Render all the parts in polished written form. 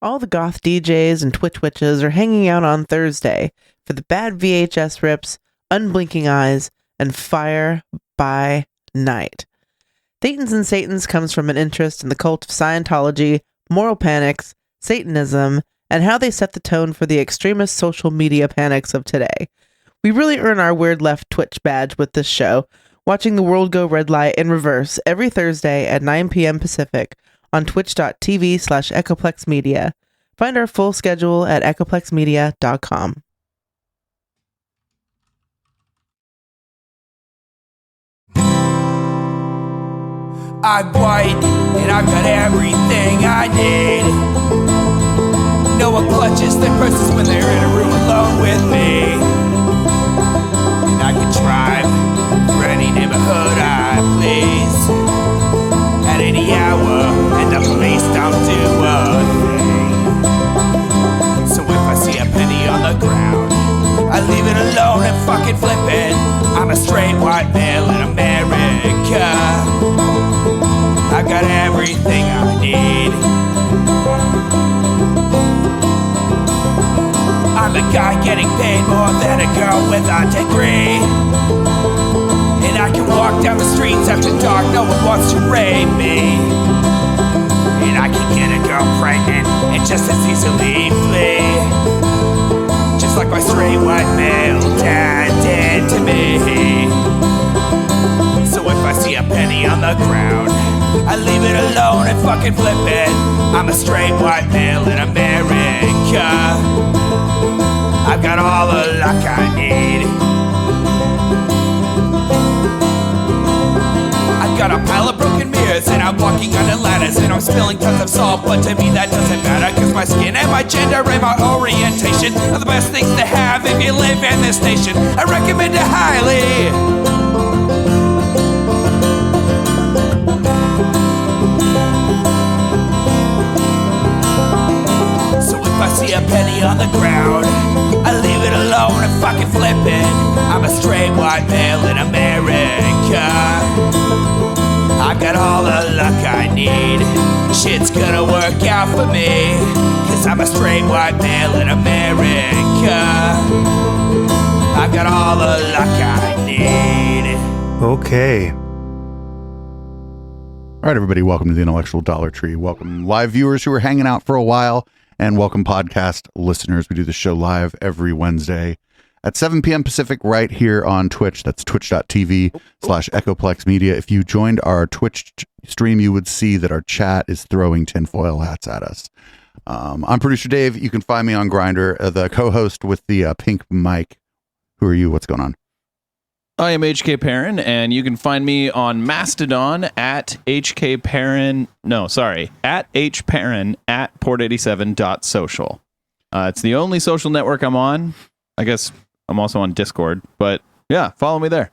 All the goth DJs and Twitch witches are hanging out on Thursday for the bad VHS rips, unblinking eyes, and fire by night. Thetans and Satans comes from an interest in the cult of Scientology, moral panics, Satanism, and how they set the tone for the extremist social media panics of today. We really earn our Weird Left Twitch badge with this show, watching the world go red light in reverse every Thursday at 9 p.m. Pacific on twitch.tv/echoplexmedia. Find our full schedule at echoplexmedia.com. I'm white, and I've got everything I need. No one clutches their purses when they're in a room alone with me. And I can drive for any neighborhood I please at any hour, and the police don't do a thing. So if I see a penny on the ground, I leave it alone and fucking flip it. I'm a straight white male in America. I've got everything I need. I'm a guy getting paid more than a girl with a degree. And I can walk down the streets after dark, no one wants to rape me. And I can get a girl pregnant and just as easily flee. Just like my straight white male dad did to me. So if I see a penny on the ground, I leave it alone and fucking flip it. I'm a straight white male in America. I've got all the luck I need. I've got a pile of broken mirrors and I'm walking under ladders and I'm spilling tons of salt, but to me that doesn't matter, cause my skin and my gender and my orientation are the best things to have if you live in this nation. I recommend it highly. I see a penny on the ground, I leave it alone and fucking flip it. I'm a straight white male in America. I've got all the luck I need. Shit's gonna work out for me, cause I'm a straight white male in America. I've got all the luck I need. Okay. All right, everybody, welcome to the Intellectual Dollar Tree. Welcome live viewers who are hanging out for a while. And welcome podcast listeners. We do the show live every Wednesday at 7 p.m. Pacific right here on Twitch. That's twitch.tv/echoplexmedia. If you joined our Twitch stream, you would see that our chat is throwing tinfoil hats at us. I'm producer Dave. You can find me on Grindr, the co-host with the pink mic. Who are you? What's going on? I am HK Perrin, and you can find me on Mastodon at hperrin at port87.social. It's the only social network I'm on. I guess I'm also on Discord, but yeah, follow me there.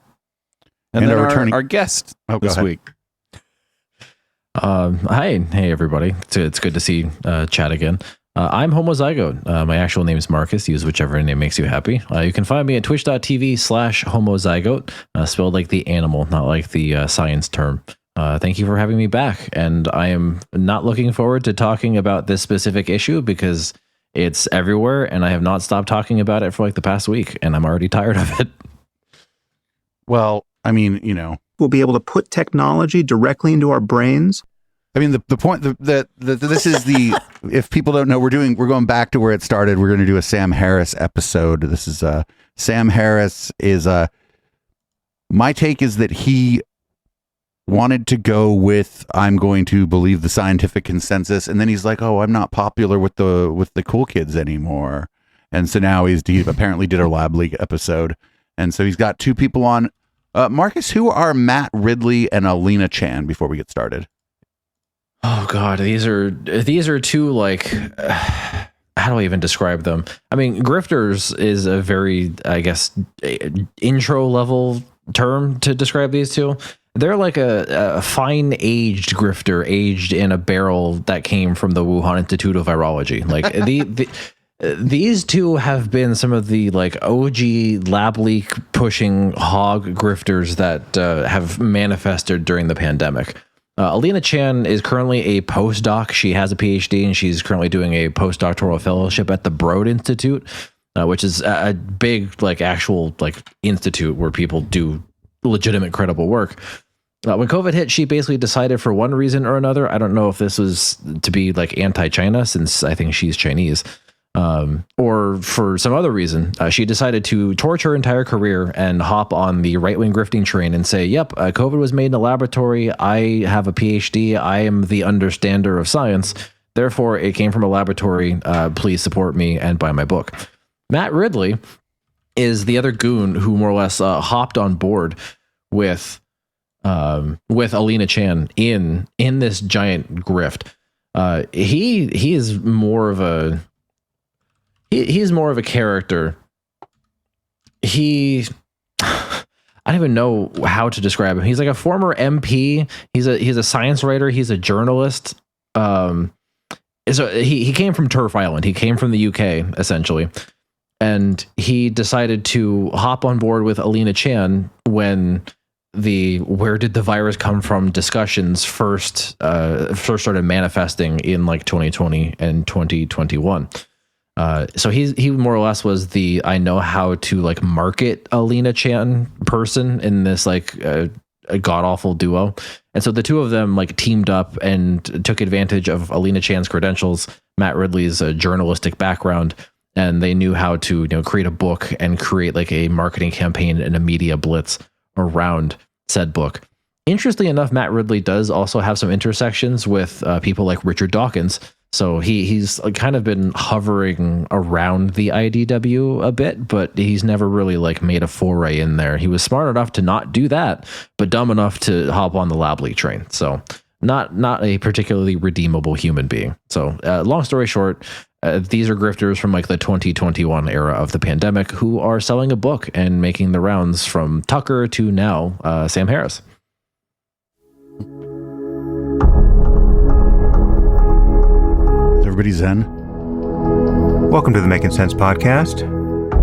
And then our guest this week. Hey everybody. It's good to see chat again. I'm Homozygoat. My actual name is Marcus. Use whichever name makes you happy. You can find me at twitch.tv/Homozygoat, spelled like the animal, not like the science term. Thank you for having me back. And I am not looking forward to talking about this specific issue because it's everywhere and I have not stopped talking about it for like the past week and I'm already tired of it. Well, I mean, you know, we'll be able to put technology directly into our brains. I mean, the point that this is the, if people don't know, we're going back to where it started. We're going to do a Sam Harris episode. This is Sam Harris is my take is that he wanted to go with, I'm going to believe the scientific consensus. And then he's like, oh, I'm not popular with the cool kids anymore. And so now he apparently did a Lab League episode. And so he's got two people on. Marcus, who are Matt Ridley and Alina Chan before we get started? Oh God, these are two like how do I even describe them? I mean, grifters is a very, I guess, intro level term to describe these two. They're like a fine aged grifter, aged in a barrel that came from the Wuhan Institute of Virology. Like these two have been some of the like OG lab leak pushing hog grifters that have manifested during the pandemic. Alina Chan is currently a postdoc. She has a PhD, and she's currently doing a postdoctoral fellowship at the Broad Institute, which is a big, like, actual, like, institute where people do legitimate, credible work. When COVID hit, she basically decided for one reason or another, I don't know if this was to be, like, anti-China, since I think she's Chinese, or for some other reason, she decided to torch her entire career and hop on the right-wing grifting train and say, yep, COVID was made in a laboratory. I have a PhD. I am the understander of science. Therefore, it came from a laboratory. Please support me and buy my book. Matt Ridley is the other goon who more or less hopped on board with Alina Chan in this giant grift. He is more of a he's more of a character. I don't even know how to describe him. He's like a former MP. He's a science writer. He's a journalist. So he came from Turf Island. He came from the UK essentially, and he decided to hop on board with Alina Chan when the where did the virus come from discussions first started manifesting in like 2020 and 2021. So he more or less was the I know how to like market Alina Chan person in this like a god awful duo, and so the two of them like teamed up and took advantage of Alina Chan's credentials, Matt Ridley's journalistic background, and they knew how to create a book and create like a marketing campaign and a media blitz around said book. Interestingly enough, Matt Ridley does also have some intersections with people like Richard Dawkins. So he's kind of been hovering around the IDW a bit, but he's never really like made a foray in there. He was smart enough to not do that, but dumb enough to hop on the Lab Leak train. So not a particularly redeemable human being. So long story short, these are grifters from like the 2021 era of the pandemic who are selling a book and making the rounds from Tucker to now Sam Harris. Everybody zen? Welcome to the Making Sense podcast.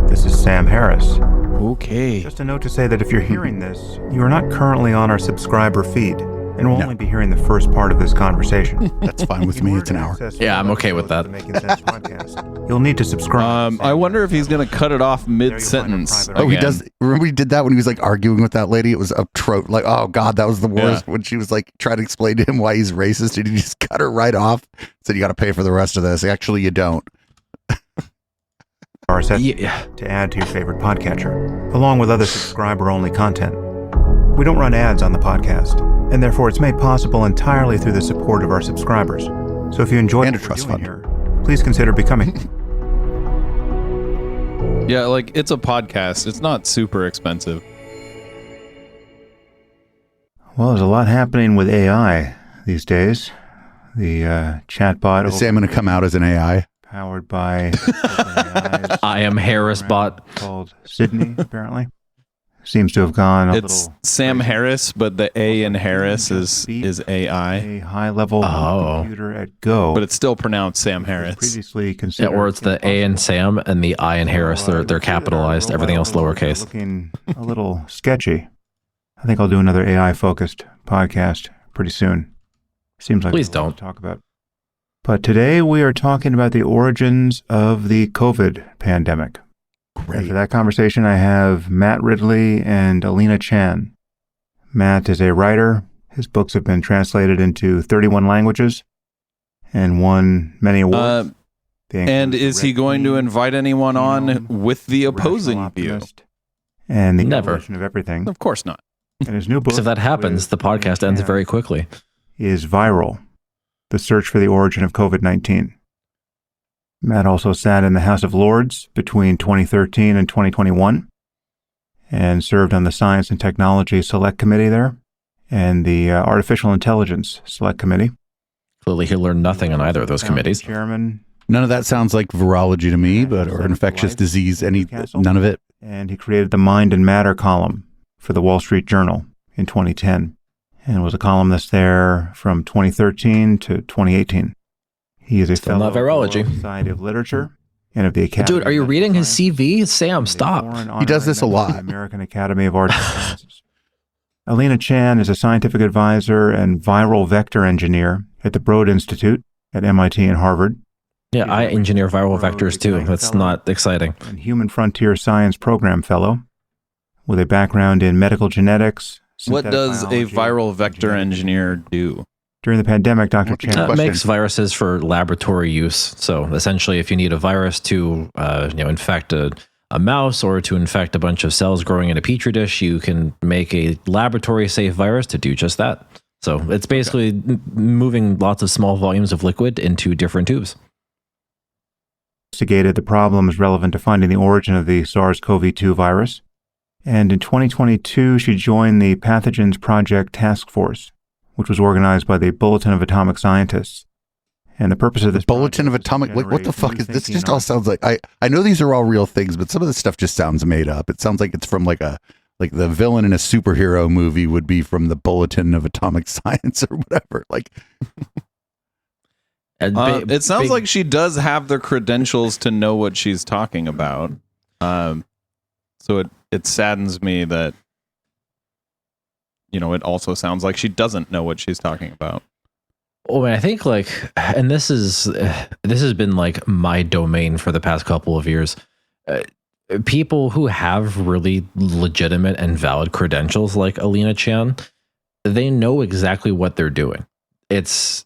This is Sam Harris. Okay. Just a note to say that if you're hearing this, you are not currently on our subscriber feed and will only be hearing the first part of this conversation. That's fine with me. It's an hour. Yeah, I'm okay with that. The Making Sense podcast, you'll need to subscribe. I wonder if he's going to cut it off mid-sentence. Oh, he does. Remember he did that when he was like arguing with that lady? It was a trope. Like, oh God, that was the worst. Yeah. When she was like trying to explain to him why he's racist, and he just cut her right off. Said, you got to pay for the rest of this. Actually, you don't. To add to your favorite podcatcher, along with other subscriber-only content. We don't run ads on the podcast, and therefore it's made possible entirely through the support of our subscribers. So if you enjoy and what a trust we're doing fund here, please consider becoming. Yeah, like it's a podcast. It's not super expensive. Well, there's a lot happening with AI these days. The chatbot. Is Sam going to come out as an AI? Powered by I am Harris bot called Sydney, apparently. Seems to have gone it's Sam Harris, but the A in Harris is AI. A high-level computer at Go. But it's still pronounced Sam Harris. Previously considered or it's the A in Sam and the I in Harris. They're capitalized. Everything else lowercase. Looking a little sketchy. I think I'll do another AI-focused podcast pretty soon. Seems like please don't talk about. But today we are talking about the origins of the COVID pandemic. Great. And for that conversation, I have Matt Ridley and Alina Chan. Matt is a writer. His books have been translated into 31 languages and won many awards. And is he going to invite anyone on with the opposing view? And the Never. evolution of everything. Of course not. And his new book, so if that happens, the podcast ends very quickly. Is Viral, The Search for the Origin of COVID-19. Matt also sat in the House of Lords between 2013 and 2021 and served on the Science and Technology Select Committee there and the Artificial Intelligence Select Committee. Clearly he learned nothing on either of those committees. Chairman. None of that sounds like virology to me, or infectious disease, none of it. And he created the Mind and Matter column for the Wall Street Journal in 2010 and was a columnist there from 2013 to 2018. He is a fellow not virology. of the Society of Literature and of the Academy. Dude, are you reading his CV? Sam, stop. He does this a lot. The American Academy of Arts and Sciences. Alina Chan is a scientific advisor and viral vector engineer at the Broad Institute at MIT and Harvard. Yeah, I engineer viral vectors too. That's not exciting. And Human Frontier Science Program Fellow with a background in medical genetics. What does a viral vector engineer do? During the pandemic, Dr. Chan makes viruses for laboratory use. So essentially, if you need a virus to infect a mouse or to infect a bunch of cells growing in a petri dish, you can make a laboratory safe virus to do just that. So it's basically moving lots of small volumes of liquid into different tubes. Investigated the problems relevant to finding the origin of the SARS-CoV-2 virus. And in 2022, she joined the Pathogens Project Task Force, which was organized by the Bulletin of Atomic Scientists. And the purpose of this Bulletin of Atomic, like, what the fuck is this? Just all sounds like, I know these are all real things, but some of this stuff just sounds made up. It sounds like it's from like the villain in a superhero movie would be from the Bulletin of Atomic Science or whatever. Like, it sounds like she does have the credentials to know what she's talking about. So it saddens me that, it also sounds like she doesn't know what she's talking about. Oh, I think and this has been like my domain for the past couple of years. People who have really legitimate and valid credentials like Alina Chan, they know exactly what they're doing. It's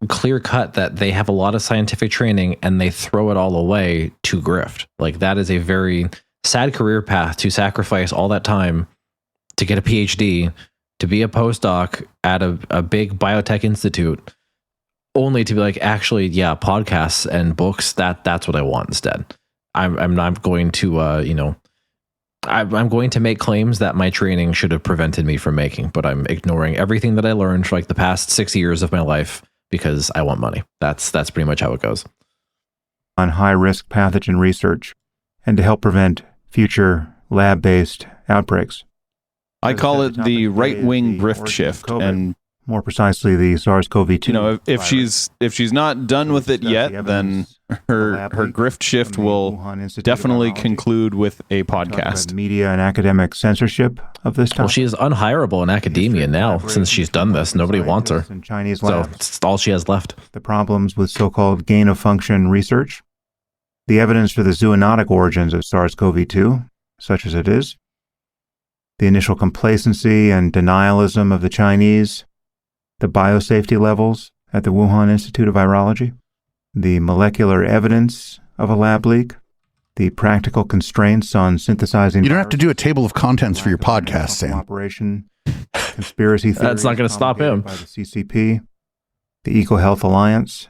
clear cut that they have a lot of scientific training and they throw it all away to grift. Like, that is a very sad career path, to sacrifice all that time to get a PhD, to be a postdoc at a big biotech institute, only to be like, actually, yeah, podcasts and books, that's what I want instead. I'm not going to, I'm going to make claims that my training should have prevented me from making, but I'm ignoring everything that I learned for like the past 6 years of my life because I want money. That's pretty much how it goes. On high-risk pathogen research and to help prevent future lab-based outbreaks. I call it the right-wing grift shift, and more precisely, the SARS-CoV-2. If she's not done with it yet, then her grift shift will definitely conclude with a podcast. Media and academic censorship of this type. Well, she is unhireable in academia now since she's done this. Nobody wants her. So it's all she has left. The problems with so-called gain-of-function research, the evidence for the zoonotic origins of SARS-CoV-2, such as it is, the initial complacency and denialism of the Chinese, the biosafety levels at the Wuhan Institute of Virology, the molecular evidence of a lab leak, the practical constraints on synthesizing. You don't have to do a table of contents for your podcast, Sam. Operation, conspiracy theories. That's not going to stop him. By the CCP, the EcoHealth Alliance,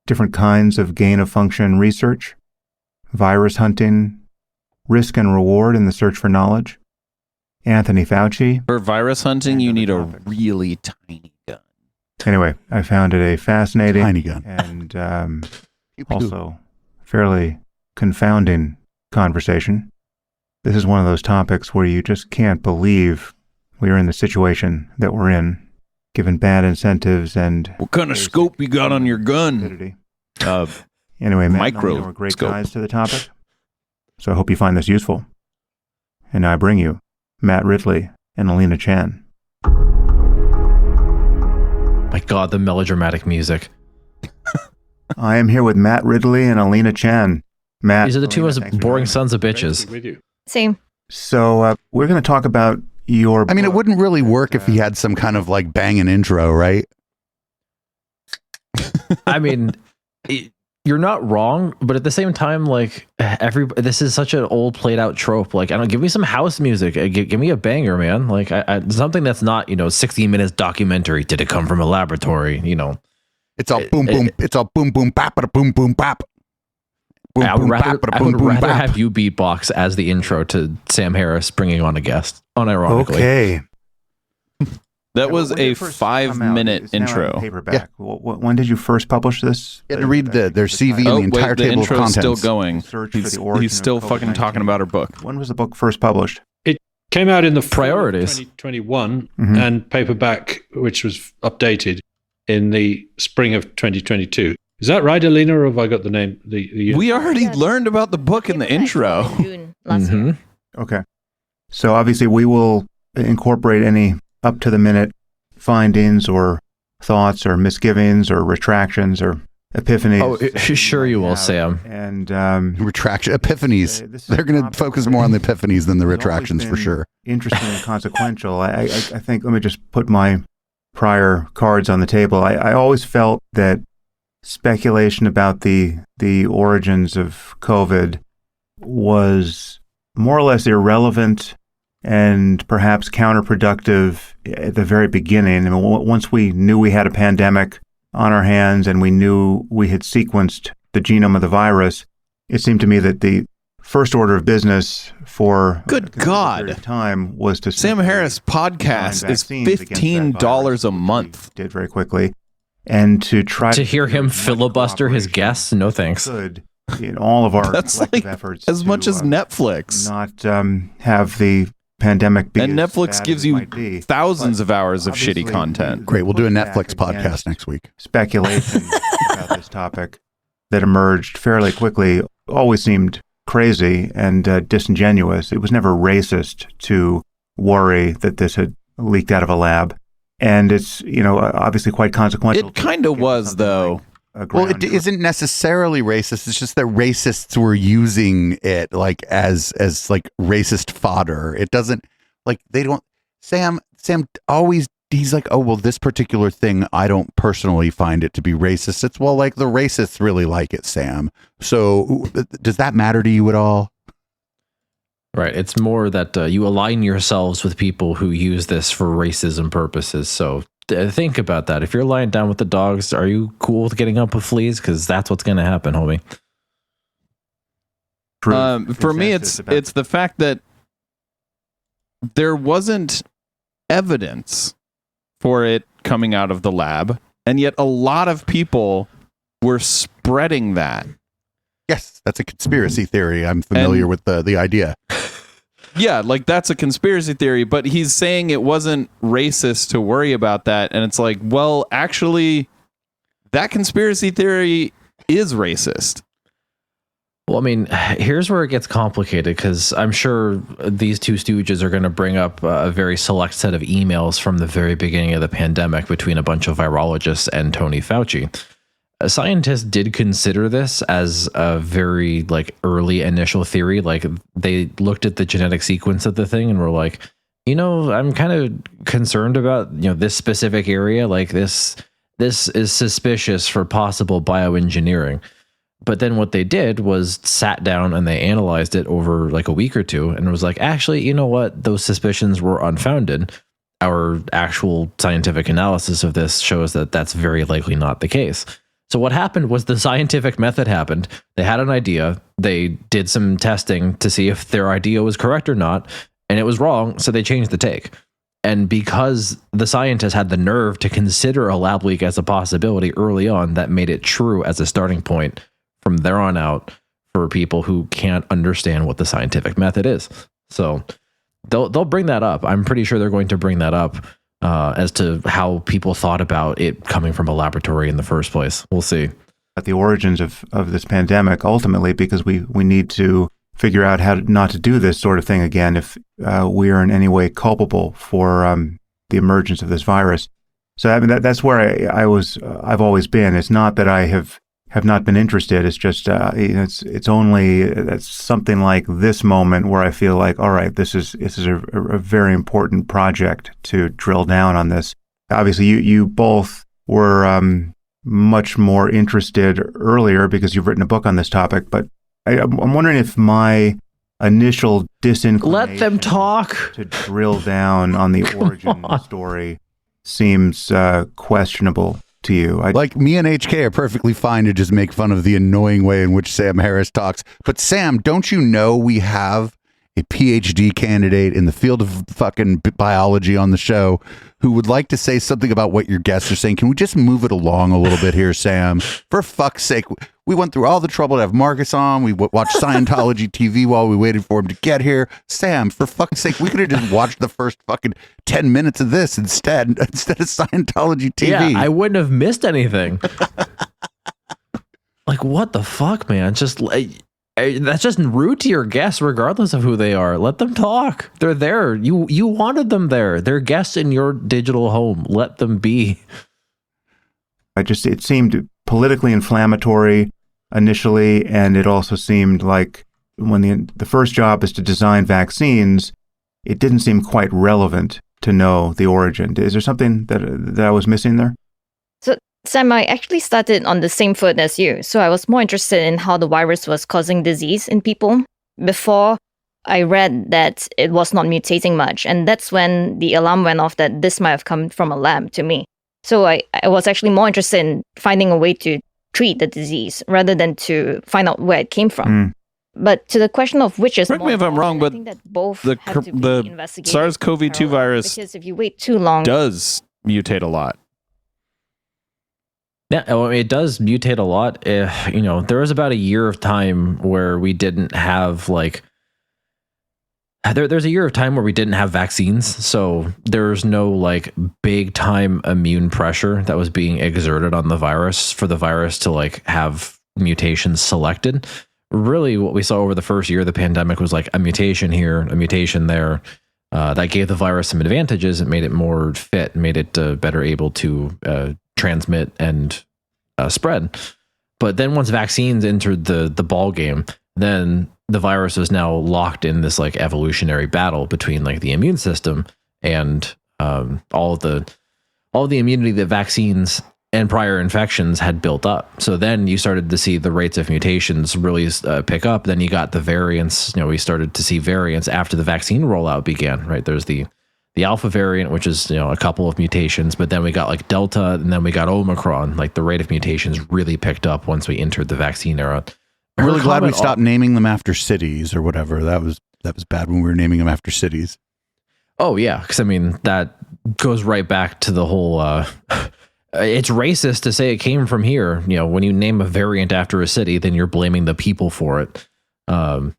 different kinds of gain-of-function research, virus hunting, risk and reward in the search for knowledge, Anthony Fauci. For virus hunting, you need a really tiny gun. Anyway, I found it a fascinating tiny gun and also fairly confounding conversation. This is one of those topics where you just can't believe we're in the situation that we're in, given bad incentives and... What kind of scope you got on your gun? Anyway, Matt micro and I were great scope. guides to the topic, so I hope you find this useful. And I bring you Matt Ridley and Alina Chan. My God, the melodramatic music. I am here with Matt Ridley and Alina Chan. Matt, these are the two most boring sons of bitches. Same. So we're going to talk about your... I mean, it wouldn't really work if he had some kind of like banging intro, right? I mean, you're not wrong, but at the same time, like this is such an old played out trope. Like, I don't give me some house music. Give me a banger, man. Like something that's not, 60 minutes documentary. Did it come from a laboratory? It's all boom, boom. It's all boom, boom, bap, boom, boom, bap. Boom, I would rather, bap, I would boom, rather bap. have you beatbox as the intro to Sam Harris bringing on a guest, unironically. Okay. That was a 5-minute intro. Paperback. Yeah. When did you first publish this? You had to read their CV and the entire the table of intro's contents. still going. He's still of fucking COVID-19. talking about her book. When was the book first published? It came out in the fall of Priorities. 2021 Mhm. and paperback, which was updated in the spring of 2022. Is that right, Alina, or have I got the name? We already learned about the book in the intro. June last year. Okay. So obviously we will incorporate any up-to-the-minute findings or thoughts or misgivings or retractions or epiphanies. Oh, sure you will, Sam. And epiphanies. They're going to focus more on the epiphanies than the retractions for sure. Interesting and consequential. I think, let me just put my prior cards on the table. I always felt that speculation about the origins of COVID was more or less irrelevant and perhaps counterproductive at the very beginning. I mean, once we knew we had a pandemic on our hands and we knew we had sequenced the genome of the virus, it seemed to me that the first order of business for good God time was to Sam Harris podcast is $15 a month. Did very quickly, and to try to hear him filibuster his guests. No thanks. In all of our that's like efforts, as much as Netflix. Not have the pandemic be, and Netflix gives you thousands of hours of shitty content. Great, we'll do a Netflix podcast next week. Speculation about this topic that emerged fairly quickly always seemed crazy and disingenuous. It was never racist to worry that this had leaked out of a lab, and it's obviously quite consequential. It kind of was, though. Well, it isn't necessarily racist. It's just that racists were using it like as like racist fodder. It doesn't like they don't. Sam always he's like, oh well, this particular thing I don't personally find it to be racist. It's well, like the racists really like it, Sam. So does that matter to you at all? Right. It's more that you align yourselves with people who use this for racism purposes. So think about that. If you're lying down with the dogs, are you cool with getting up with fleas? Because that's what's going to happen, homie. For me, it's the fact that there wasn't evidence for it coming out of the lab, and yet a lot of people were spreading that. Yes, that's a conspiracy theory. I'm familiar with the idea. Yeah, like that's a conspiracy theory, but he's saying it wasn't racist to worry about that. And it's like, well, actually, that conspiracy theory is racist. Well, I mean, here's where it gets complicated, because I'm sure these two stooges are going to bring up a very select set of emails from the very beginning of the pandemic between a bunch of virologists and Tony Fauci. Scientists did consider this as a very early initial theory. Like they looked at the genetic sequence of the thing and were like, I'm kind of concerned about this specific area. Like this is suspicious for possible bioengineering. But then what they did was sat down and they analyzed it over a week or two and was like, actually, you know what? Those suspicions were unfounded. Our actual scientific analysis of this shows that that's very likely not the case. So what happened was the scientific method happened. They had an idea. They did some testing to see if their idea was correct or not, and it was wrong, so they changed the take. And because the scientists had the nerve to consider a lab leak as a possibility early on, that made it true as a starting point from there on out for people who can't understand what the scientific method is. So they'll bring that up. I'm pretty sure they're going to bring that up. As to how people thought about it coming from a laboratory in the first place. We'll see. At the origins of this pandemic, ultimately, because we need to figure out how not to do this sort of thing again if we are in any way culpable for the emergence of this virus. So I mean, that's where I've always been. It's not that I have not been interested. It's just it's only something like this moment where I feel like, all right, this is a very important project to drill down on this. Obviously, you both were much more interested earlier because you've written a book on this topic. But I'm wondering if my initial disinclination let them talk to drill down on the origin story seems questionable to you. Like me and HK are perfectly fine to just make fun of the annoying way in which Sam Harris talks. But Sam, don't you know we have a PhD candidate in the field of fucking biology on the show who would like to say something about what your guests are saying? Can we just move it along a little bit here, Sam? For fuck's sake. We went through all the trouble to have Marcus on. We watched Scientology TV while we waited for him to get here. Sam, for fuck's sake, we could have just watched the first fucking 10 minutes of this instead of Scientology TV. Yeah, I wouldn't have missed anything. What the fuck, man? Just That's just rude to your guests, regardless of who they are. Let them talk. They're there. You wanted them there. They're guests in your digital home. Let them be. It seemed politically inflammatory initially, and it also seemed like when the first job is to design vaccines, it didn't seem quite relevant to know the origin. Is there something that I was missing there? So, Sam, I actually started on the same foot as you. So I was more interested in how the virus was causing disease in people before I read that it was not mutating much. And that's when the alarm went off that this might have come from a lab to me. So I was actually more interested in finding a way to treat the disease rather than to find out where it came from. But to the question of which is Correct me if I'm wrong, but I think that both the have to be the investigated SARS-CoV-2 parallel, virus because if you wait too long, does mutate a lot. Yeah, well, it does mutate a lot. There was about a year of time where we didn't have there's a year of time where we didn't have vaccines, so there's no big time immune pressure that was being exerted on the virus for the virus to have mutations selected. Really, what we saw over the first year of the pandemic was a mutation here, a mutation there. That gave the virus some advantages. It made it more fit, made it better able to transmit and spread. But then once vaccines entered the ball game, then the virus is now locked in this evolutionary battle between the immune system and all the immunity that vaccines and prior infections had built up. So then you started to see the rates of mutations really pick up. Then you got the variants. We started to see variants after the vaccine rollout began. Right, there's the alpha variant, which is a couple of mutations, but then we got Delta, and then we got Omicron. The rate of mutations really picked up once we entered the vaccine era. I'm really glad we stopped naming them after cities or whatever. That was bad when we were naming them after cities. Oh yeah, because that goes right back to the whole. It's racist to say it came from here. When you name a variant after a city, then you're blaming the people for it. That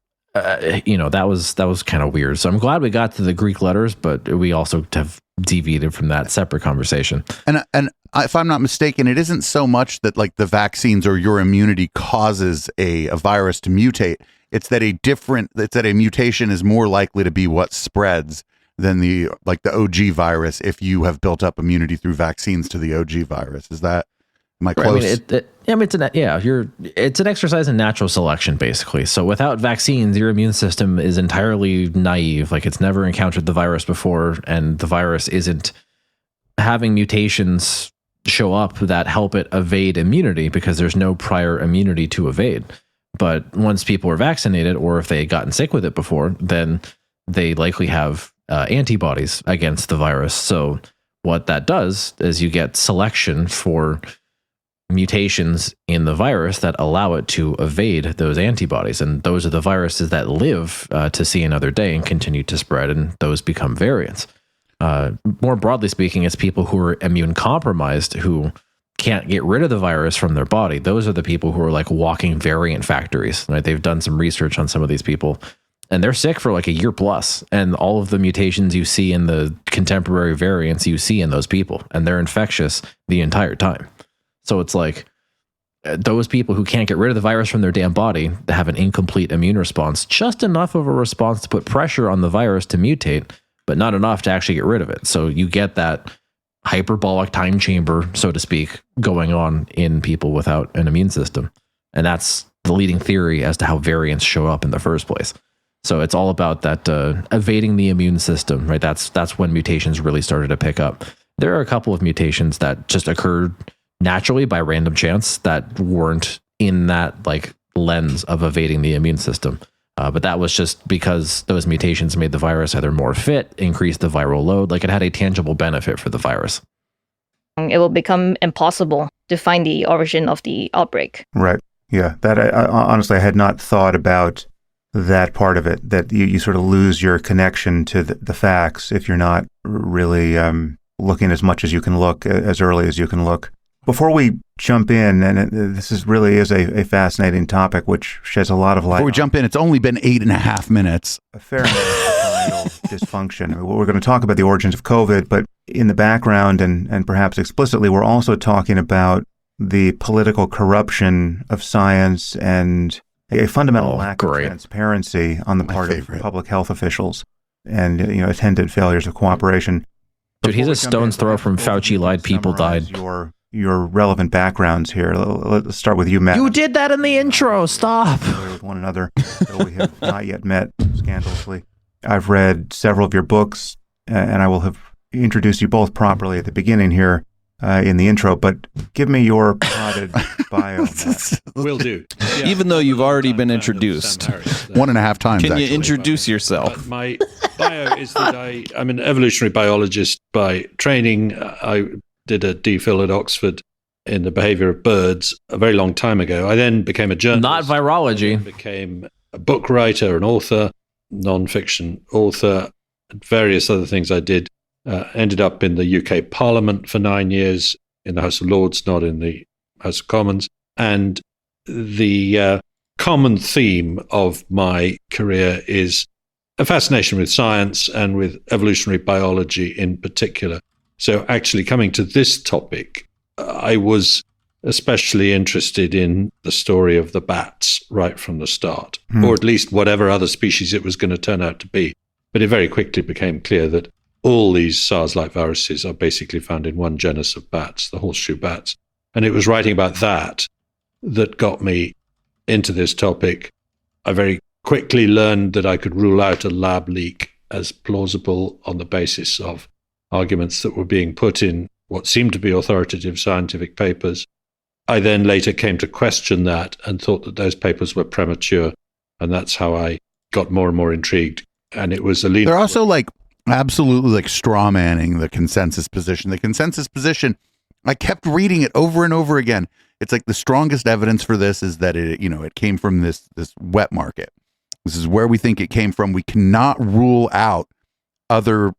was kind of weird. So I'm glad we got to the Greek letters, but we also have deviated from that separate conversation. And if I'm not mistaken, it isn't so much that the vaccines or your immunity causes a virus to mutate. It's that a mutation is more likely to be what spreads than the OG virus if you have built up immunity through vaccines to the OG virus. Am I close? It's an exercise in natural selection, basically. So without vaccines, your immune system is entirely naive. It's never encountered the virus before, and the virus isn't having mutations show up that help it evade immunity because there's no prior immunity to evade. But once people are vaccinated, or if they had gotten sick with it before, then they likely have antibodies against the virus. So what that does is you get selection for mutations in the virus that allow it to evade those antibodies. And those are the viruses that live to see another day and continue to spread, and those become variants. More broadly speaking, it's people who are immune compromised who can't get rid of the virus from their body. Those are the people who are walking variant factories. Right? They've done some research on some of these people, and they're sick for a year plus. And all of the mutations you see in the contemporary variants you see in those people, and they're infectious the entire time. So it's those people who can't get rid of the virus from their damn body have an incomplete immune response, just enough of a response to put pressure on the virus to mutate, but not enough to actually get rid of it. So you get that hyperbolic time chamber, so to speak, going on in people without an immune system. And that's the leading theory as to how variants show up in the first place. So it's all about that evading the immune system, right? That's when mutations really started to pick up. There are a couple of mutations that just occurred naturally by random chance that weren't in that lens of evading the immune system. But that was just because those mutations made the virus either more fit, increased the viral load, it had a tangible benefit for the virus. It will become impossible to find the origin of the outbreak. Right. Yeah. That honestly, I had not thought about that part of it, that you sort of lose your connection to the facts if you're not really looking as much as you can look, as early as you can look. Before we jump in, and this really is a fascinating topic, which sheds a lot of light. Before we jump in, it's only been 8.5 minutes. A fair amount of societal dysfunction. We're going to talk about the origins of COVID, but in the background and perhaps explicitly, we're also talking about the political corruption of science and a fundamental lack great. of transparency on the My part favorite. of public health officials and attendant failures of cooperation. Dude, he's Before a we jump stone's in, throw perhaps from both of Fauci you lied, can people summarize died. Your relevant backgrounds here. Let's start with you, Matt. You did that in the intro. Stop. Familiar with one another, though we have not yet met scandalously. I've read several of your books, and I will have introduced you both properly at the beginning here in the intro. But give me your potted bio, Matt. Will do. Yeah. Even though you've already been Fan of Sam introduced. Harris. 1.5 times. Can you actually. introduce yourself? My bio is that I'm an evolutionary biologist by training. I did a DPhil at Oxford in the behavior of birds a very long time ago. I then became a journalist. Not virology. Became a book writer, an author, non-fiction author, and various other things I did. Ended up in the UK Parliament for 9 years, in the House of Lords, not in the House of Commons. And the common theme of my career is a fascination with science and with evolutionary biology in particular. So actually coming to this topic, I was especially interested in the story of the bats right from the start, or at least whatever other species it was going to turn out to be. But it very quickly became clear that all these SARS-like viruses are basically found in one genus of bats, the horseshoe bats. And it was writing about that that got me into this topic. I very quickly learned that I could rule out a lab leak as plausible on the basis of arguments that were being put in what seemed to be authoritative scientific papers. I then later came to question that and thought that those papers were premature. And that's how I got more and more intrigued. And it was Alina. They're also like absolutely like straw manning the consensus position. The consensus position, I kept reading it over and over again. It's like the strongest evidence for this is that it came from this wet market. This is where we think it came from. We cannot rule out other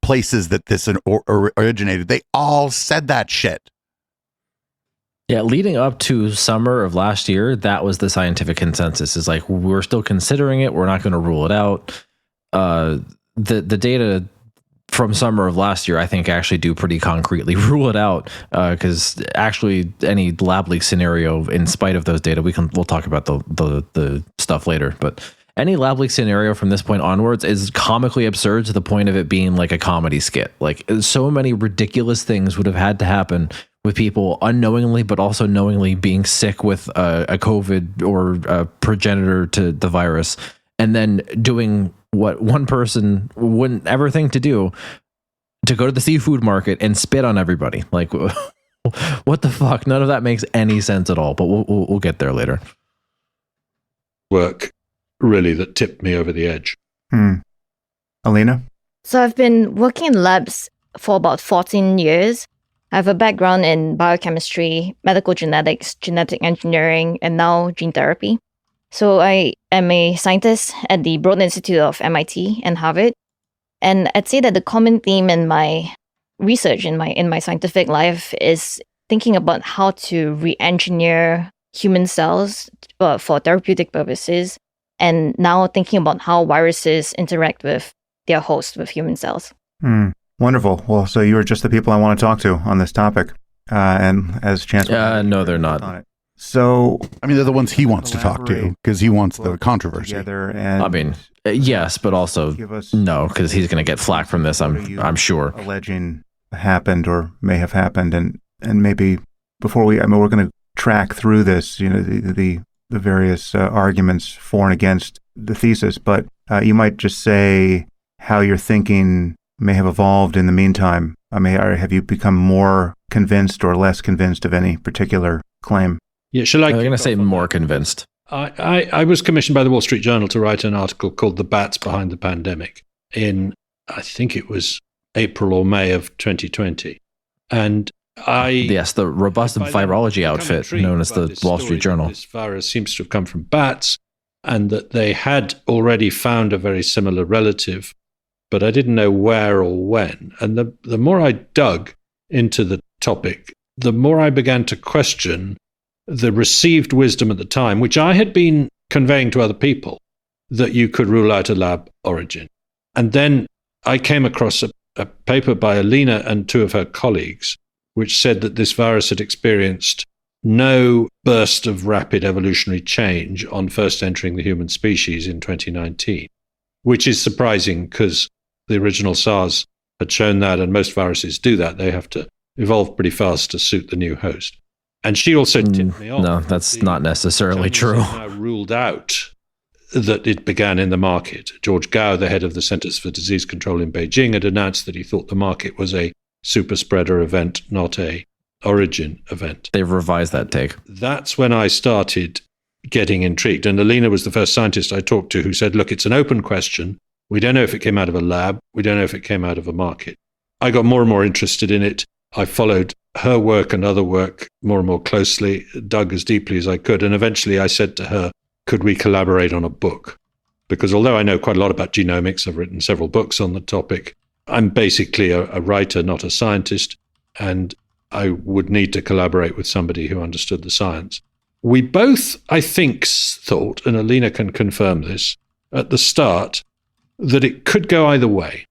places that this originated. They all said that shit. Yeah, leading up to summer of last year, that was the scientific consensus. Is like, we're still considering it. We're not going to rule it out. The data from summer of last year, I think, actually do pretty concretely rule it out. Because actually, any lab leak scenario, in spite of those data, we'll talk about the stuff later. But any lab leak scenario from this point onwards is comically absurd to the point of it being like a comedy skit. Like, so many ridiculous things would have had to happen with people unknowingly, but also knowingly being sick with a COVID or a progenitor to the virus, and then doing what one person wouldn't ever think to do, to go to the seafood market and spit on everybody. Like, what the fuck? None of that makes any sense at all, but we'll get there later. Work really that tipped me over the edge. Alina? So I've been working in labs for about 14 years. I have a background in biochemistry, medical genetics, genetic engineering, and now gene therapy. So I am a scientist at the Broad Institute of MIT and Harvard. And I'd say that the common theme in my research, in my scientific life, is thinking about how to re-engineer human cells for therapeutic purposes, and now thinking about how viruses interact with their host, with human cells. Wonderful. Well, so you are just the people I want to talk to on this topic. And as Chancellor... No, they're not. So... I mean, they're the ones he wants to talk to because he wants the controversy. And I mean, yes, but also no, because he's going to get flack from this, I'm sure. Alleging happened or may have happened. And maybe before we're going to track through this, the various arguments for and against the thesis, but you might just say how your thinking may have evolved in the meantime. Or have you become more convinced or less convinced of any particular claim? Yeah, shall I? I'm going to say more convinced. I was commissioned by the Wall Street Journal to write an article called "The Bats Behind the Pandemic" in, I think it was April or May of 2020, and yes, the robust virology outfit known as the Wall Street Journal. This virus seems to have come from bats, and that they had already found a very similar relative, but I didn't know where or when. And the more I dug into the topic, the more I began to question the received wisdom at the time, which I had been conveying to other people, that you could rule out a lab origin. And then I came across a paper by Alina and two of her colleagues, which said that this virus had experienced no burst of rapid evolutionary change on first entering the human species in 2019, which is surprising because the original SARS had shown that, and most viruses do that. They have to evolve pretty fast to suit the new host. And she also tipped me off. No, that's not necessarily true. Now ruled out that it began in the market. George Gao, the head of the Centers for Disease Control in Beijing, had announced that he thought the market was a super spreader event, not a origin event. They've revised that take. That's when I started getting intrigued. And Alina was the first scientist I talked to who said, look, it's an open question. We don't know if it came out of a lab. We don't know if it came out of a market. I got more and more interested in it. I followed her work and other work more and more closely, dug as deeply as I could. And eventually I said to her, could we collaborate on a book? Because although I know quite a lot about genomics, I've written several books on the topic, I'm basically a writer, not a scientist, and I would need to collaborate with somebody who understood the science. We both, I think, thought, and Alina can confirm this, at the start, that it could go either way,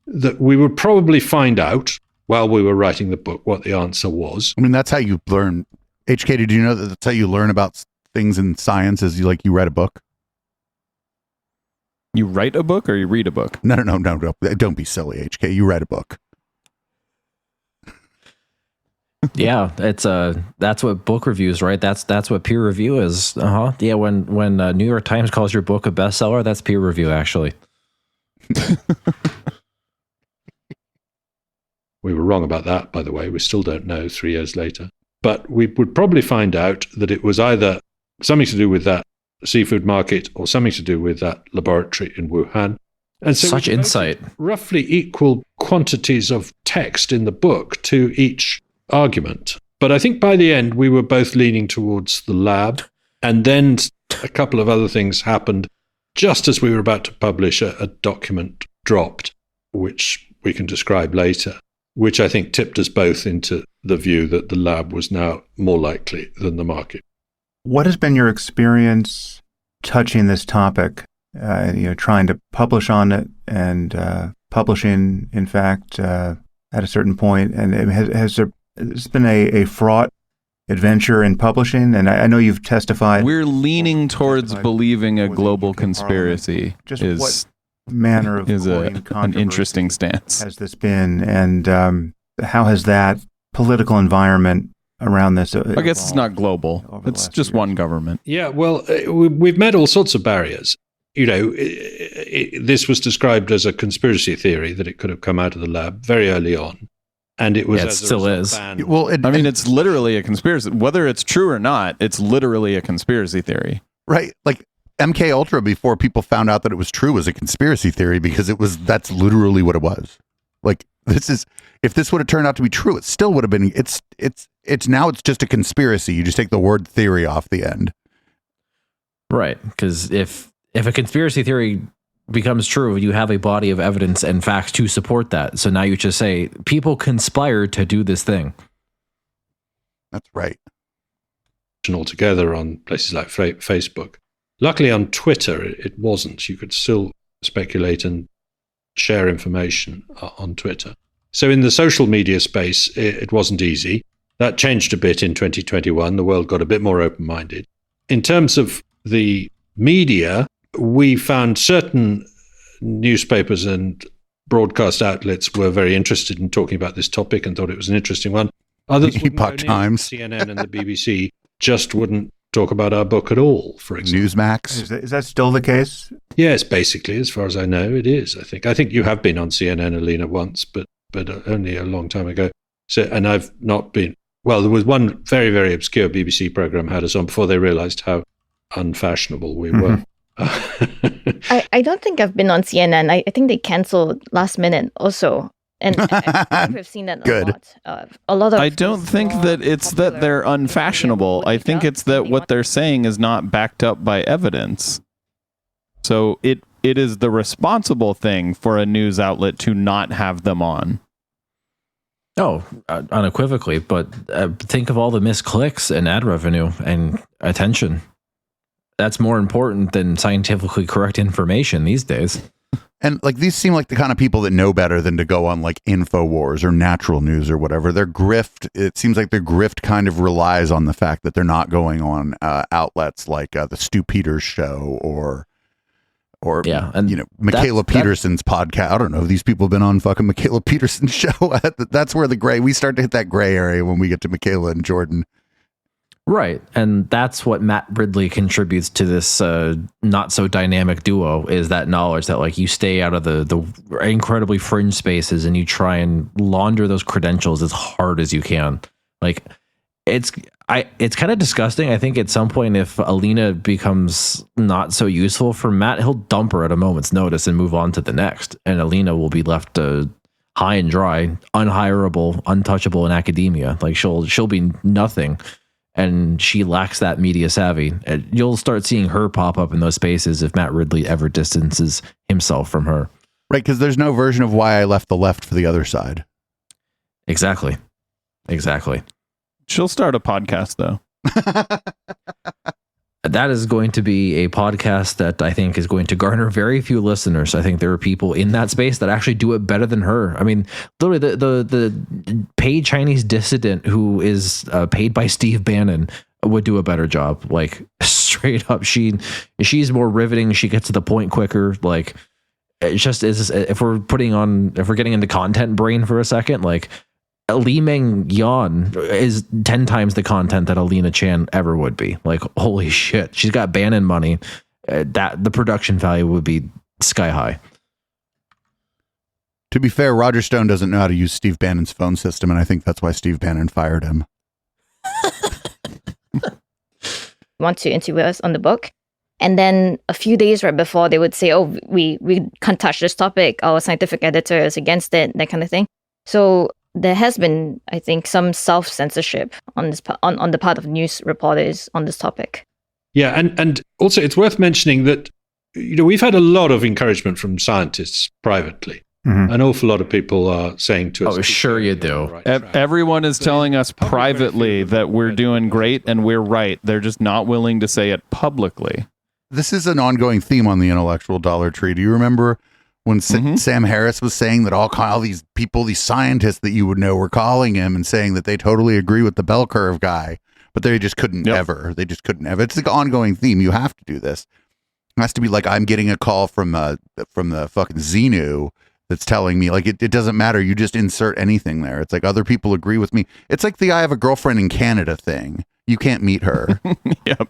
that we would probably find out while we were writing the book what the answer was. I mean, that's how you learn. HK, did you know that that's how you learn about things in science is you read a book? You write a book or you read a book? No. Don't be silly, HK. You read a book. Yeah, it's that's what book reviews, right? That's what peer review is. Yeah, when New York Times calls your book a bestseller, that's peer review, actually. We were wrong about that, by the way. We still don't know 3 years later. But we would probably find out that it was either something to do with that seafood market or something to do with that laboratory in Wuhan. And so such insight. Roughly equal quantities of text in the book to each argument. But I think by the end, we were both leaning towards the lab. And then a couple of other things happened. Just as we were about to publish, a document dropped, which we can describe later, which I think tipped us both into the view that the lab was now more likely than the market. What has been your experience touching this topic, trying to publish on it and publishing, in fact, at a certain point? And has there been a fraught adventure in publishing? And I know you've testified. We're leaning towards believing a global conspiracy Just what manner of an interesting stance has this been, and how has that political environment around this I guess it's not global. It's just one government. Yeah, well, we've met all sorts of barriers. This was described as a conspiracy theory that it could have come out of the lab very early on. And it was it still is. Well, it's literally a conspiracy. Whether it's true or not, it's literally a conspiracy theory. Right. Like MK Ultra, before people found out that it was true, was a conspiracy theory because that's literally what it was. Like, if this would have turned out to be true, it still would have been, it's now it's just a conspiracy. You just take the word theory off the end. Right. Because if a conspiracy theory becomes true, you have a body of evidence and facts to support that. So now you just say people conspired to do this thing. That's right. Altogether on places like Facebook. Luckily on Twitter, it wasn't. You could still speculate and share information on Twitter. So in the social media space, it wasn't easy. That changed a bit in 2021. The world got a bit more open-minded. In terms of the media, we found certain newspapers and broadcast outlets were very interested in talking about this topic and thought it was an interesting one. Others, Epoch Times, CNN and the BBC just wouldn't talk about our book at all, for example. Newsmax. Is that still the case? Yes, basically, as far as I know, it is. I think you have been on CNN, Alina, once, but only a long time ago. So, and I've not been. Well, there was one very, very obscure BBC program had us on before they realized how unfashionable we were. I don't think I've been on CNN. I think they canceled last minute also. And I've seen that a lot of. I don't think that it's that they're unfashionable. I think it's that what they're saying is not backed up by evidence. So it is the responsible thing for a news outlet to not have them on. Oh, unequivocally. But think of all the missed clicks and ad revenue and attention. That's more important than scientifically correct information these days. And like these seem like the kind of people that know better than to go on like InfoWars or Natural News or whatever. Their grift, it seems like their grift kind of relies on the fact that they're not going on outlets like the Stu Peters show or and Michaela Peterson's podcast. I don't know. These people have been on fucking Michaela Peterson's show. That's where we start to hit that gray area when we get to Michaela and Jordan. Right. And that's what Matt Ridley contributes to this not so dynamic duo, is that knowledge that like you stay out of the incredibly fringe spaces and you try and launder those credentials as hard as you can. Like it's kind of disgusting. I think at some point, if Alina becomes not so useful for Matt, he'll dump her at a moment's notice and move on to the next. And Alina will be left high and dry, unhireable, untouchable in academia. Like she'll be nothing. And she lacks that media savvy. And you'll start seeing her pop up in those spaces if Matt Ridley ever distances himself from her. Right, because there's no version of Why I Left the Left for the Other Side. Exactly. She'll start a podcast, though. That is going to be a podcast that I think is going to garner very few listeners. I think there are people in that space that actually do it better than her. I mean, literally the paid Chinese dissident who is paid by Steve Bannon would do a better job. Like straight up, she's more riveting. She gets to the point quicker. Like it just is. If we're getting into content brain for a second, like Li Meng Yan is 10 times the content that Alina Chan ever would be. Like, holy shit. She's got Bannon money. That the production value would be sky high. To be fair, Roger Stone doesn't know how to use Steve Bannon's phone system, and I think that's why Steve Bannon fired him. Want to interview us on the book. And then a few days right before, they would say, oh, we can't touch this topic. Our scientific editor is against it, that kind of thing. So there has been, I think, some self-censorship on this on the part of news reporters on this topic. Yeah, and also it's worth mentioning that we've had a lot of encouragement from scientists privately. Mm-hmm. An awful lot of people are saying to us, "Oh, sure you do." Everyone is telling us privately that we're doing great and we're right. They're just not willing to say it publicly. This is an ongoing theme on the Intellectual Dollar Tree. Do you remember when Sam Harris was saying that all these people, these scientists that you would know were calling him and saying that they totally agree with the bell curve guy, but they just couldn't ever. They just couldn't ever. It's an ongoing theme. You have to do this. It has to be like I'm getting a call from the fucking Xenu that's telling me like it doesn't matter. You just insert anything there. It's like other people agree with me. It's like the I have a girlfriend in Canada thing. You can't meet her. Yep.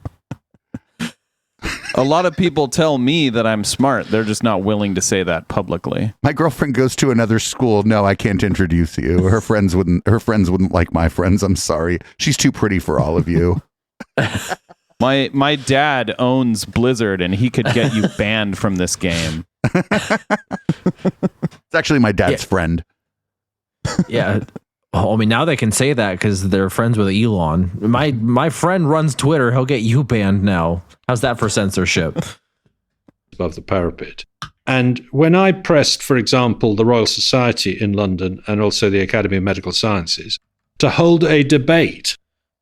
A lot of people tell me that I'm smart. They're just not willing to say that publicly. My girlfriend goes to another school. No, I can't introduce you. Her friends wouldn't like my friends. I'm sorry. She's too pretty for all of you. My dad owns Blizzard and he could get you banned from this game. It's actually my dad's friend. Yeah. I mean, now they can say that because they're friends with Elon. My friend runs Twitter. He'll get you banned now. How's that for censorship? Above the parapet. And when I pressed, for example, the Royal Society in London and also the Academy of Medical Sciences to hold a debate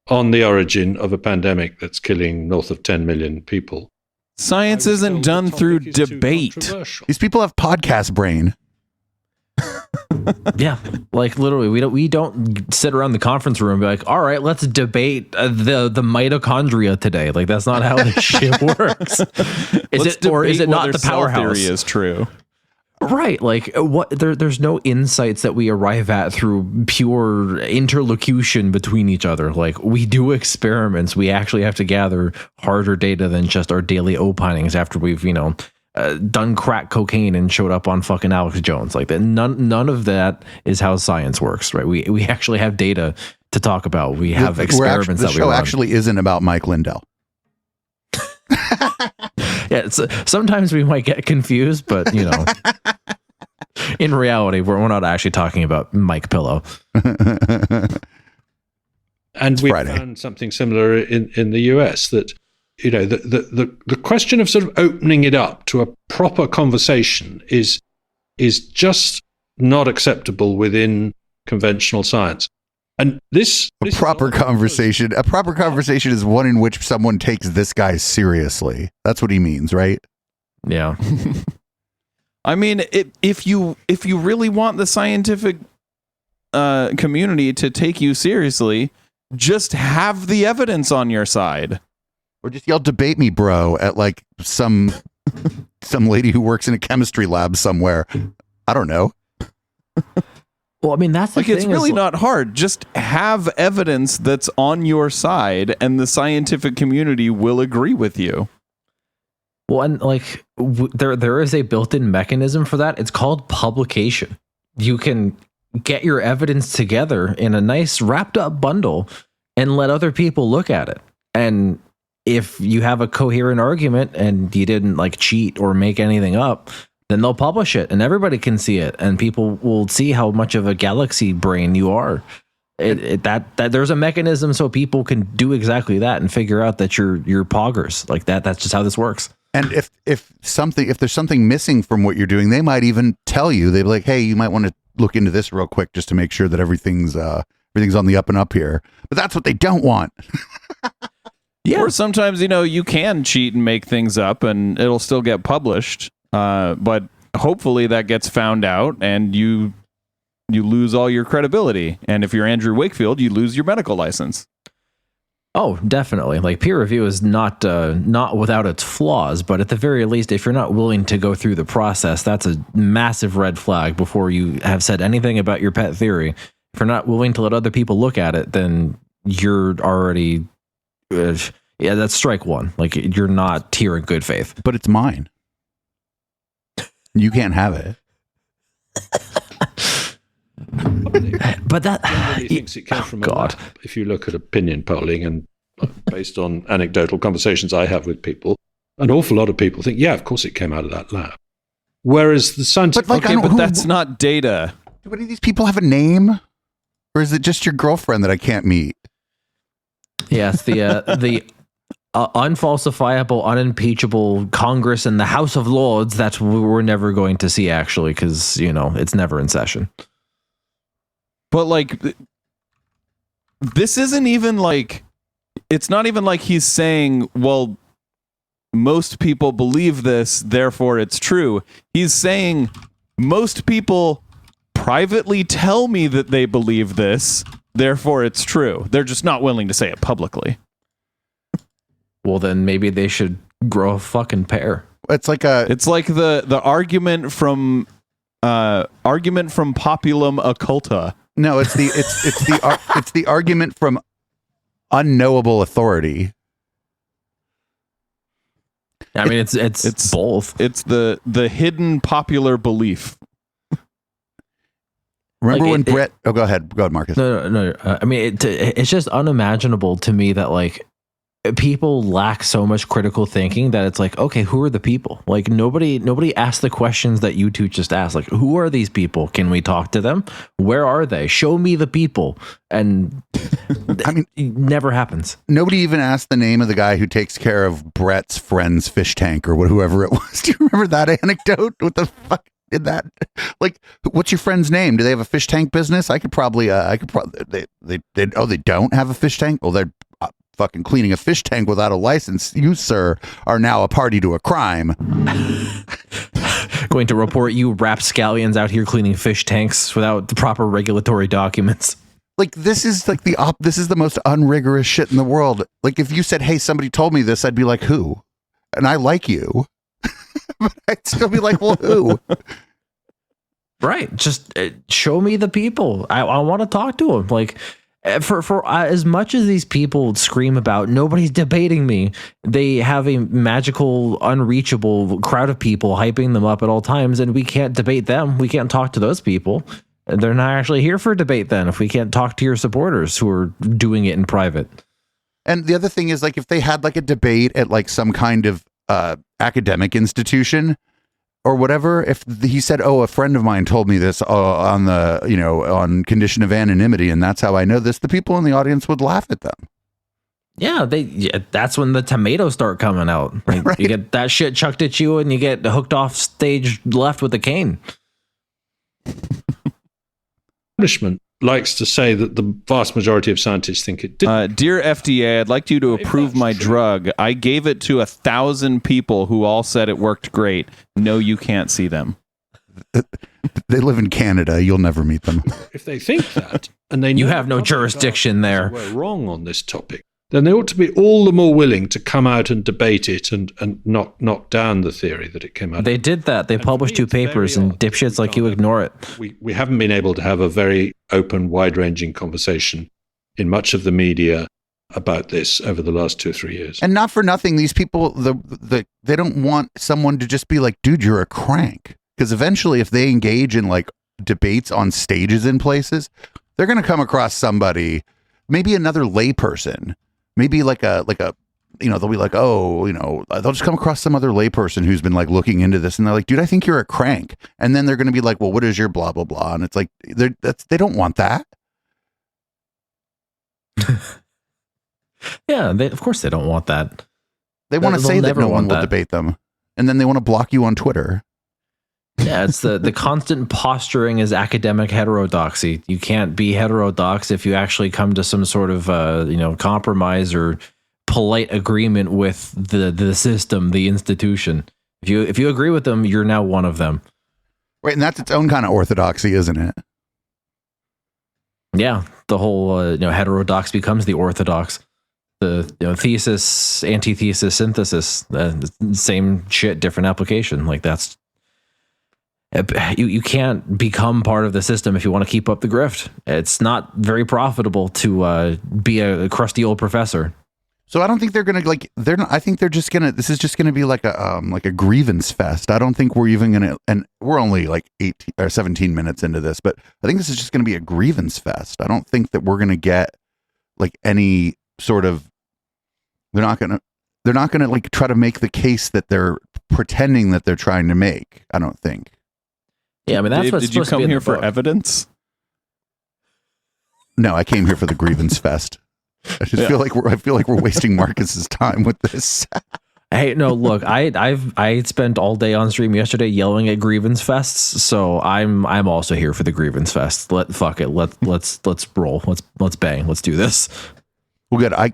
on the origin of a pandemic that's killing north of 10 million people. Science isn't done through debate. These people have podcast brain. Yeah, like literally, we don't sit around the conference room and be like, all right, let's debate the mitochondria today. Like that's not how this shit works. Is it not the powerhouse? Theory is true. Right, like what? There's no insights that we arrive at through pure interlocution between each other. Like we do experiments, we actually have to gather harder data than just our daily opinings after we've done crack cocaine and showed up on fucking Alex Jones. Like that, none of that is how science works, right? We actually have data to talk about. We have experiments that we run. The show actually isn't about Mike Lindell. Yeah, sometimes we might get confused, but in reality, we're not actually talking about Mike Pillow. And we found something similar in the US that the question of sort of opening it up to a proper conversation is just not acceptable within conventional science. And a proper conversation is one in which someone takes this guy seriously. That's what he means, right? Yeah. I mean, if you really want the scientific community to take you seriously, just have the evidence on your side. Or just yell "debate me, bro" at like some lady who works in a chemistry lab somewhere. I don't know. Well, I mean, that's the like thing it's really not hard. Just have evidence that's on your side, and the scientific community will agree with you. Well, and like there is a built-in mechanism for that. It's called publication. You can get your evidence together in a nice wrapped up bundle and let other people look at it. And if you have a coherent argument and you didn't like cheat or make anything up, then they'll publish it and everybody can see it, and people will see how much of a galaxy brain you are. That there's a mechanism so people can do exactly that and figure out that you're poggers like that. That's just how this works. And if there's something missing from what you're doing, they might even tell you. They'd be like, "Hey, you might want to look into this real quick just to make sure that everything's on the up and up here." But that's what they don't want. Yeah. Or sometimes, you can cheat and make things up and it'll still get published. But hopefully that gets found out and you lose all your credibility. And if you're Andrew Wakefield, you lose your medical license. Oh, definitely. Like peer review is not without its flaws, but at the very least, if you're not willing to go through the process, that's a massive red flag before you have said anything about your pet theory. If you're not willing to let other people look at it, then you're already, that's strike one. Like you're not here in good faith. But it's mine. You can't have it. But that Somebody thinks it came from a lab. If you look at opinion polling and based on anecdotal conversations I have with people, an awful lot of people think, yeah, of course it came out of that lab. Whereas the scientific... But that's not data. Do any of these people have a name? Or is it just your girlfriend that I can't meet? Yes, the unfalsifiable, unimpeachable Congress and the House of Lords that we're never going to see, actually, because, it's never in session. But, like, this isn't even like... It's not even like he's saying, well, most people believe this, therefore it's true. He's saying most people privately tell me that they believe this, therefore it's true. They're just not willing to say it publicly. Well, then maybe they should grow a fucking pair. It's like the argument from Populum Occulta. No, it's the argument from unknowable authority. I mean, it's both. It's the hidden popular belief. Remember when Brett? Oh, go ahead, Marcus. No. I mean, it's just unimaginable to me that like people lack so much critical thinking that it's like, okay, who are the people? Like nobody asked the questions that you two just asked. Like, who are these people? Can we talk to them? Where are they? Show me the people. And I mean, it never happens. Nobody even asked the name of the guy who takes care of Brett's friend's fish tank or whoever it was. Do you remember that anecdote? What the fuck did that? Like, what's your friend's name? Do they have a fish tank business? I could probably they don't have a fish tank? Well, they're fucking cleaning a fish tank without a license. You, sir, are now a party to a crime. Going to report you rapscallions out here cleaning fish tanks without the proper regulatory documents. Like, this is like this is the most unrigorous shit in the world. Like, if you said, hey, somebody told me this, I'd be like, who? And I like you. But I'd still be like, well, who? Right. Just show me the people. I want to talk to them. Like, for as much as these people scream about nobody's debating me, they have a magical, unreachable crowd of people hyping them up at all times, and we can't debate them. We can't talk to those people. They're not actually here for debate then if we can't talk to your supporters who are doing it in private. And the other thing is, like, if they had like a debate at like some kind of academic institution or whatever, if he said, oh, a friend of mine told me this on condition of anonymity, and that's how I know this, the people in the audience would laugh at them. Yeah, that's when the tomatoes start coming out. Like, right. You get that shit chucked at you and you get hooked off stage left with a cane. Punishment likes to say that the vast majority of scientists think it did. Dear FDA, I'd like you to approve my drug. I gave it to 1,000 people who all said it worked great. No, you can't see them. They live in Canada. You'll never meet them. If they think that, and they You know have no public jurisdiction there. arguments We're wrong on this topic. Then they ought to be all the more willing to come out and debate it and knock down the theory that it came out. They did that. They And for published me, 2 it's very papers, and odd that dipshits we like you can't ignore it. We haven't been able to have a very open, wide-ranging conversation in much of the media about this over the last 2 or 3 years. And not for nothing, these people, they don't want someone to just be like, dude, you're a crank. Because eventually, if they engage in like debates on stages in places, they're going to come across somebody, maybe another layperson, maybe like a, they'll be like, oh, they'll just come across some other layperson who's been like looking into this, and they're like, dude, I think you're a crank. And then they're going to be like, well, what is your blah, blah, blah? And it's like, they don't want that. Yeah, of course they don't want that. They want to They'll say that never no one want will that. debate them. And then they want to block you on Twitter. Yeah, it's the constant posturing is academic heterodoxy. You can't be heterodox if you actually come to some sort of compromise or polite agreement with the system, the institution. If you agree with them, you're now one of them. Right, and that's its own kind of orthodoxy, isn't it? Yeah, the whole heterodox becomes the orthodox. The thesis, antithesis, synthesis, same shit, different application. Like that's you can't become part of the system if you want to keep up the grift. It's not very profitable to be a crusty old professor. So I don't think they're gonna I think they're just gonna. This is just gonna be like a grievance fest. I don't think we're even gonna. And we're only like 18 or 17 minutes into this, but I think this is just gonna be a grievance fest. I don't think that we're gonna get like any sort of. They're not gonna like try to make the case that they're pretending that they're trying to make. I don't think. Yeah, I mean that's Dave, what's did you supposed to be come in here the for book. evidence? No, I came here for the grievance fest. I just feel like we're wasting Marcus's time with this. Hey, no, look, I spent all day on stream yesterday yelling at grievance fests, so I'm also here for the grievance fest. Let's roll. Let's bang. Let's do this. Well, good. I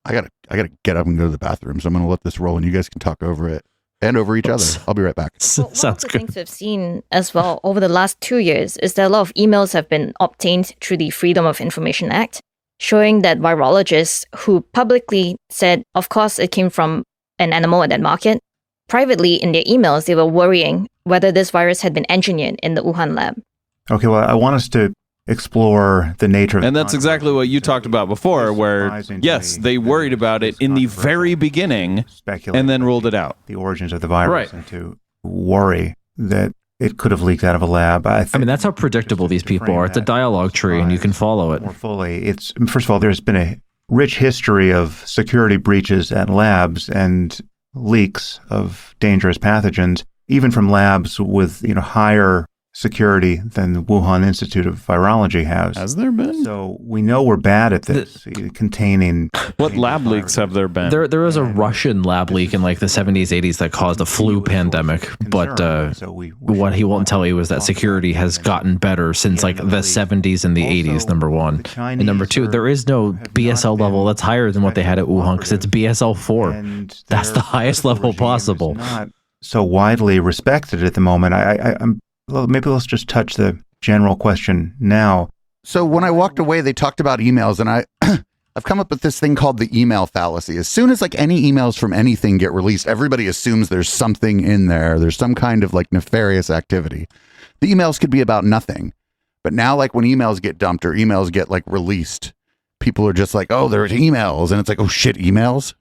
gotta get up and go to the bathroom, so I'm gonna let this roll, and you guys can talk over it and over each other. I'll be right back. Well, one of Sounds the good. things we've seen as well over the last 2 years is that a lot of emails have been obtained through the Freedom of Information Act, showing that virologists who publicly said, of course, it came from an animal at that market, privately in their emails, they were worrying whether this virus had been engineered in the Wuhan lab. Okay, well, I want us to explore the nature of And the that's exactly what you talked about before, where, yes, they worried about it in the very beginning and then ruled it out. the origins of the virus Right. and to worry that it could have leaked out of a lab. I I mean, that's how predictable these people are. It's a dialogue tree, and you can follow it. more fully. It's first of all, there's been a rich history of security breaches at labs and leaks of dangerous pathogens, even from labs with higher security than the Wuhan Institute of Virology has. Has there been? So we know we're bad at this, containing. What lab leaks have there been? There was a Russian lab leak in like the 70s, 80s that caused a flu pandemic, but what he won't tell you is that security has gotten better since like the 70s and the 80s, number one. And number two, there is no BSL level that's higher than what they had at Wuhan because it's BSL 4. That's the highest level possible. Not so widely respected at the moment. Well, maybe let's just touch the general question now. So when I walked away, they talked about emails, and I've come up with this thing called the email fallacy. As soon as like any emails from anything get released, everybody assumes there's something in there. There's some kind of like nefarious activity. The emails could be about nothing. But now like when emails get dumped or emails get like released, people are just like, oh, there's emails. And it's like, oh shit, emails?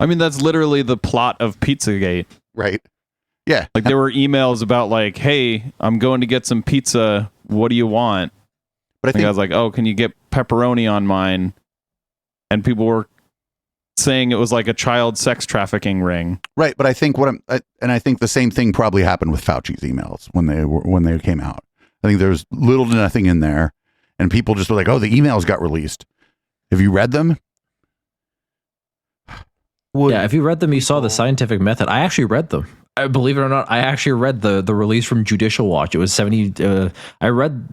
I mean, that's literally the plot of Pizzagate. Right. Yeah. Like there were emails about like, hey, I'm going to get some pizza. What do you want? But I And think I was like, oh, can you get pepperoni on mine? And people were saying it was like a child sex trafficking ring. right. But I think I think the same thing probably happened with Fauci's emails when they came out. I think there's little to nothing in there, and people just were like, oh, the emails got released. Have you read them? Yeah, if you read them, you saw the scientific method. I actually read them. Believe it or not, I actually read the release from Judicial Watch. It was 70. I read.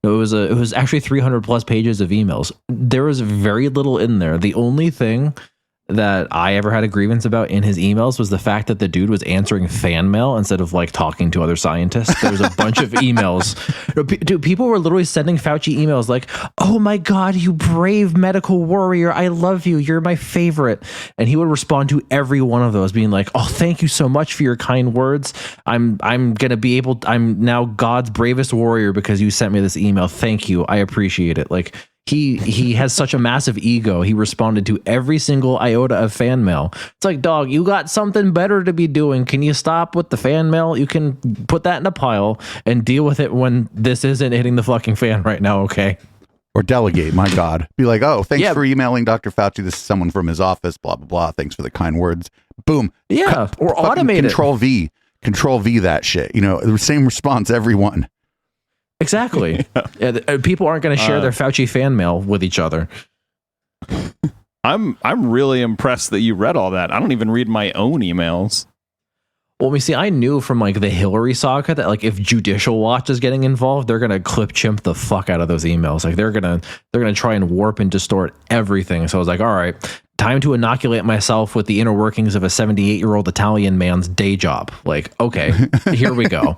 It was actually 300 plus pages of emails. There was very little in there. The only thing that I ever had a grievance about in his emails was the fact that the dude was answering fan mail instead of like talking to other scientists. There was a bunch of emails. Dude, people were literally sending Fauci emails like, "Oh my God, you brave medical warrior. I love you. You're my favorite." And he would respond to every one of those being like, "Oh, thank you so much for your kind words. I'm now God's bravest warrior because you sent me this email. Thank you. I appreciate it." Like, He has such a massive ego. He responded to every single iota of fan mail. It's like, dog, you got something better to be doing. Can you stop with the fan mail? You can put that in a pile and deal with it when this isn't hitting the fucking fan right now, okay? Or delegate, my God. Be like, oh, thanks for emailing Dr. Fauci. This is someone from his office, blah, blah, blah. Thanks for the kind words. Boom. Yeah, or automate it. Control V that shit. You know, the same response, everyone. Exactly. Yeah, people aren't going to share their Fauci fan mail with each other. I'm really impressed that you read all that. I don't even read my own emails. Well, we see, I knew from like the Hillary saga that like if Judicial Watch is getting involved, they're gonna clip chimp the fuck out of those emails. Like they're gonna try and warp and distort everything. So I was like, all right, time to inoculate myself with the inner workings of a 78-year-old Italian man's day job. Like, okay, here we go.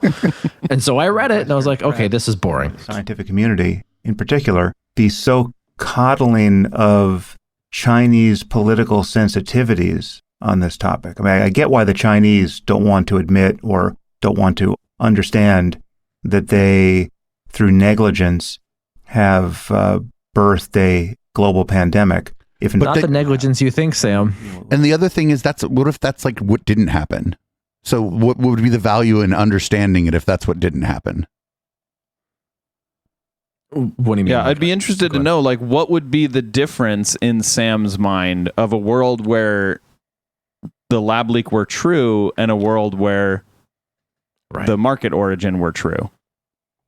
And so I read it and I was like, okay, this is boring. The scientific community in particular be so coddling of Chinese political sensitivities on this topic. I mean, I get why the Chinese don't want to admit or don't want to understand that they, through negligence, have birthed a global pandemic. If not the negligence you think, Sam. And the other thing is, what if that's like what didn't happen? So what would be the value in understanding it if that's what didn't happen? What do you mean? Yeah, I'd be interested to know, like, what would be the difference in Sam's mind of a world where the lab leak were true and a world where the market origin were true?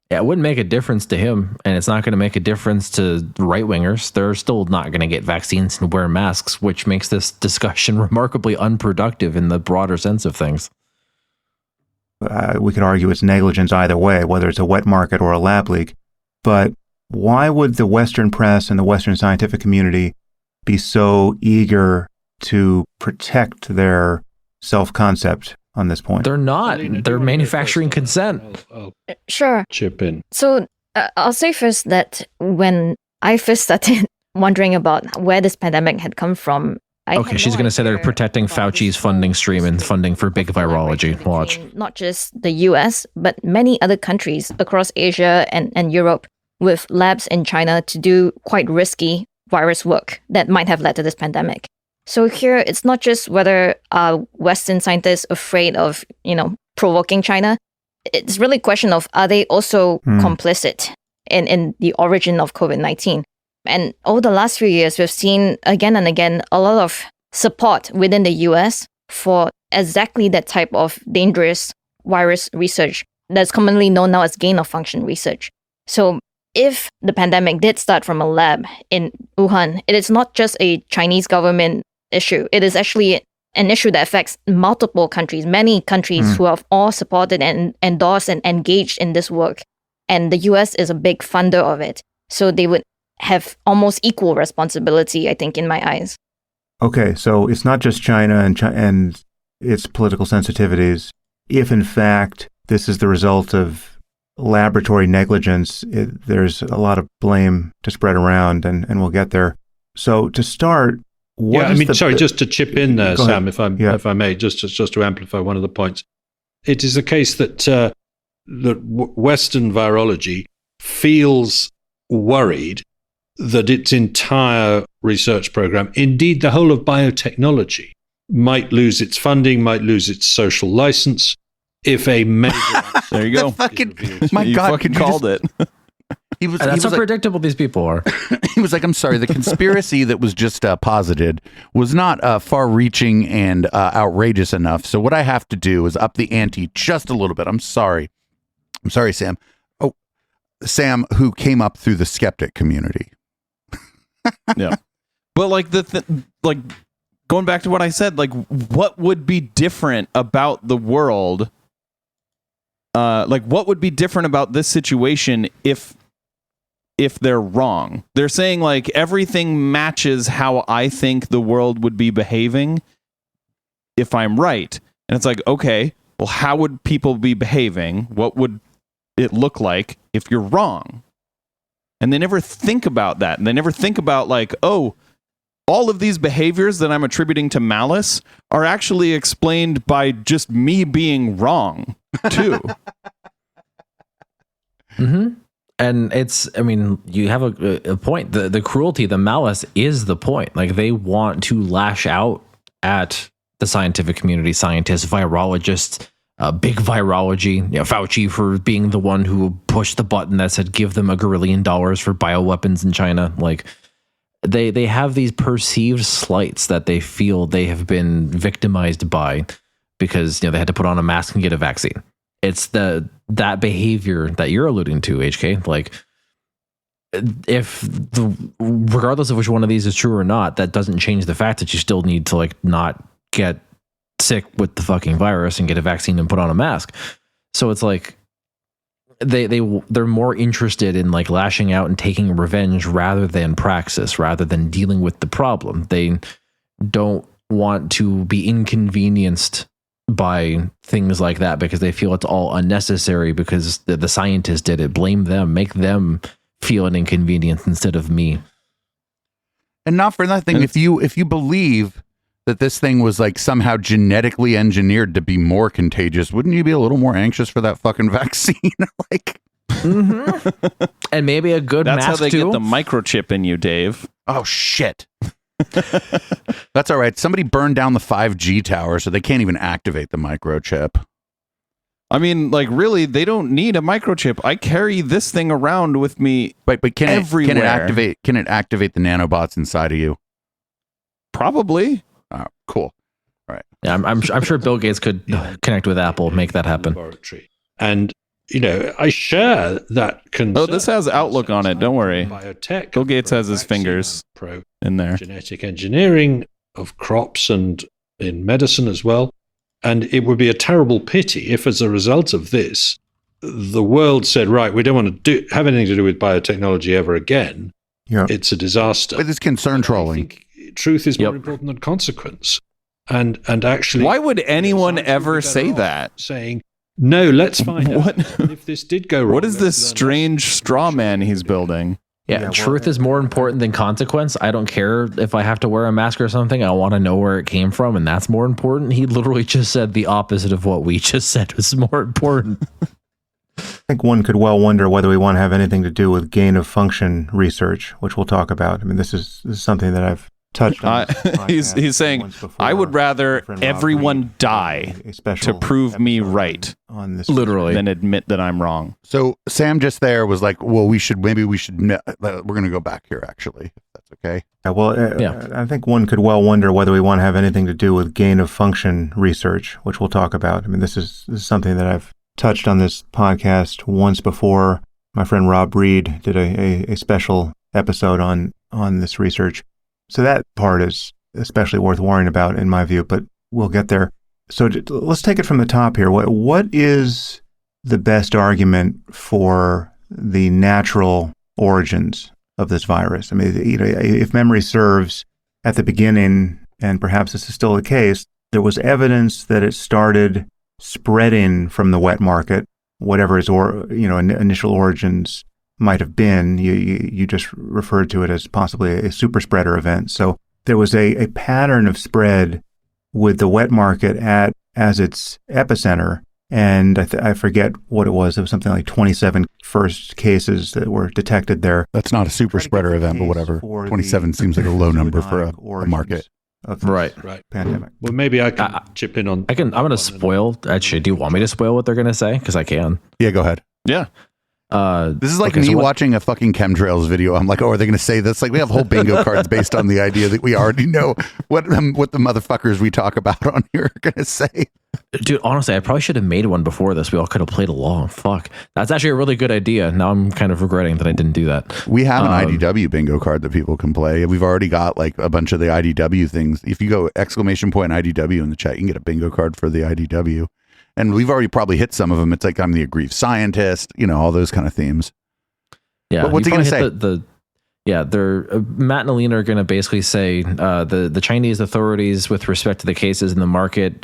Yeah, it wouldn't make a difference to him, and it's not going to make a difference to right-wingers. They're still not going to get vaccines and wear masks, which makes this discussion remarkably unproductive in the broader sense of things. We could argue it's negligence either way, whether it's a wet market or a lab leak. But why would the Western press and the Western scientific community be so eager to protect their self-concept on this point? They're not. They're manufacturing consent. I'll Sure. chip in. So I'll say first that when I first started wondering about where this pandemic had come from, okay, she's going to say they're protecting Fauci's funding stream and funding for big virology. Watch. Not just the US, but many other countries across Asia and Europe with labs in China to do quite risky virus work that might have led to this pandemic. So here, it's not just whether Western scientists afraid of, provoking China. It's really a question of, are they also complicit in the origin of COVID-19? And over the last few years, we've seen again and again a lot of support within the US for exactly that type of dangerous virus research that's commonly known now as gain-of-function research. So if the pandemic did start from a lab in Wuhan, it is not just a Chinese government issue. It is actually an issue that affects multiple countries, many countries who have all supported and endorsed and engaged in this work. And the US is a big funder of it. So they would have almost equal responsibility, I think, in my eyes. Okay, so it's not just China and its political sensitivities. If, in fact, this is the result of laboratory negligence, there's a lot of blame to spread around, and we'll get there. So to start, just to chip in there, Sam, if I may, just to amplify one of the points. It is a case that Western virology feels worried that its entire research program, indeed the whole of biotechnology, might lose its funding, might lose its social license if a major... There you go. My you God, fucking called it. That's how predictable these people are. He was like, I'm sorry, the conspiracy that was just posited was not far-reaching and outrageous enough. So what I have to do is up the ante just a little bit. I'm sorry, Sam. Oh, Sam, who came up through the skeptic community. Yeah. But like like going back to what I said, like what would be different about the world? Like what would be different about this situation if if they're wrong. They're saying like everything matches how I think the world would be behaving if I'm right. And it's like, okay, well, how would people be behaving? What would it look like if you're wrong? And they never think about that. And they never think about like, oh, all of these behaviors that I'm attributing to malice are actually explained by just me being wrong, too. Mm-hmm. And it's, I mean, you have a point. The cruelty, the malice is the point. Like, they want to lash out at the scientific community, scientists, virologists, big virology, you know, Fauci for being the one who pushed the button that said give them $1 gazillion for bioweapons in China. Like, they have these perceived slights that they feel they have been victimized by because, you know, they had to put on a mask and get a vaccine. It's that behavior that you're alluding to, HK. Like, regardless of which one of these is true or not, that doesn't change the fact that you still need to like not get sick with the fucking virus and get a vaccine and put on a mask. So it's like they're more interested in like lashing out and taking revenge rather than praxis, rather than dealing with the problem. They don't want to be inconvenienced by things like that because they feel it's all unnecessary because the scientists did it. Blame them, make them feel an inconvenience instead of me. And not for nothing, if you believe that this thing was like somehow genetically engineered to be more contagious, wouldn't you be a little more anxious for that fucking vaccine? Like, and maybe a good That's mask how they too. get the microchip in you, Dave. oh shit. That's all right. Somebody burned down the 5G tower, so they can't even activate the microchip. I mean, like, really, they don't need a microchip. I carry this thing around with me But can everywhere. can it activate the nanobots inside of you? Probably. Oh, cool. All right. Yeah, I'm sure Bill Gates could connect with Apple, make that happen. Laboratory. And, you know, I share that concern. Oh, this has Outlook on it. Don't worry. Biotech. Bill Gates has his vaccine, fingers pro in there. genetic engineering of crops and in medicine as well. And it would be a terrible pity if, as a result of this, the world said, right, we don't want to have anything to do with biotechnology ever again. Yeah. It's a disaster. But it's concern I trolling. think truth is more Yep. important than consequence. And actually, Why would anyone science would be ever better say off that? saying, no, let's find What? out. And if this did go wrong, What is let's this learn strange lessons. straw man he's building? Yeah, Yeah, well, truth is more important than consequence. I don't care if I have to wear a mask or something. I want to know where it came from, and that's more important. He literally just said the opposite of what we just said was more important. I think one could well wonder whether we want to have anything to do with gain of function research, which we'll talk about. I mean, this is something that I've touched on. this podcast He's saying, once before. I would rather My friend Rob everyone Reed die did a special to prove me episode right. on this. Literally. than admit that I'm wrong. So Sam just there was like, well, we're going to go back here, actually, if that's okay. Yeah, well, Yeah. I think one could well wonder whether we want to have anything to do with gain of function research, which we'll talk about. I mean, this is something that I've touched on this podcast once before. My friend Rob Reed did a special episode on this research. So that part is especially worth worrying about, in my view, but we'll get there. So let's take it from the top here. What is the best argument for the natural origins of this virus? I mean, you know, if memory serves, at the beginning, and perhaps this is still the case, there was evidence that it started spreading from the wet market, whatever its initial origins might have been. You just referred to it as possibly a super spreader event. So there was a pattern of spread with the wet market as its epicenter. And I forget what it was. It was something like 27 first cases that were detected there. That's not a super spreader event, but whatever. 27 seems like a low number for a market. Of this Right. pandemic. Well, maybe I can chip in on. I'm going to spoil. Actually, do you want me to spoil what they're going to say? Because I can. Yeah, go ahead. Yeah. This is like okay, me so what- watching a fucking chemtrails video. I'm like, oh, are they going to say this? Like, we have whole bingo cards based on the idea that we already know what the motherfuckers we talk about on here are going to say. Dude, honestly, I probably should have made one before this. We all could have played along. Fuck. That's actually a really good idea. Now I'm kind of regretting that I didn't do that. We have an IDW bingo card that people can play. We've already got like a bunch of the IDW things. If you go ! IDW in the chat, you can get a bingo card for the IDW. And we've already probably hit some of them. It's like I'm the aggrieved scientist, all those kind of themes. Yeah, What's he going to say? They're Matt and Alina are going to basically say the Chinese authorities, with respect to the cases in the market,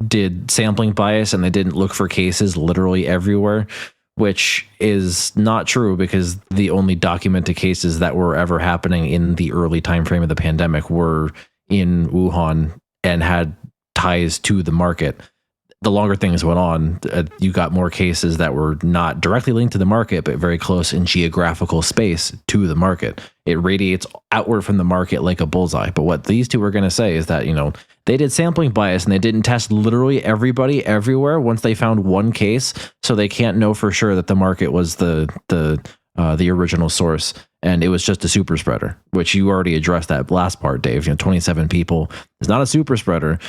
did sampling bias and they didn't look for cases literally everywhere, which is not true because the only documented cases that were ever happening in the early time frame of the pandemic were in Wuhan and had ties to the market. The longer things went on, you got more cases that were not directly linked to the market, but very close in geographical space to the market. It radiates outward from the market like a bullseye. But what these two are going to say is that, they did sampling bias and they didn't test literally everybody everywhere once they found one case. So they can't know for sure that the market was the original source. And it was just a super spreader, which you already addressed that last part, Dave. 27 people is not a super spreader.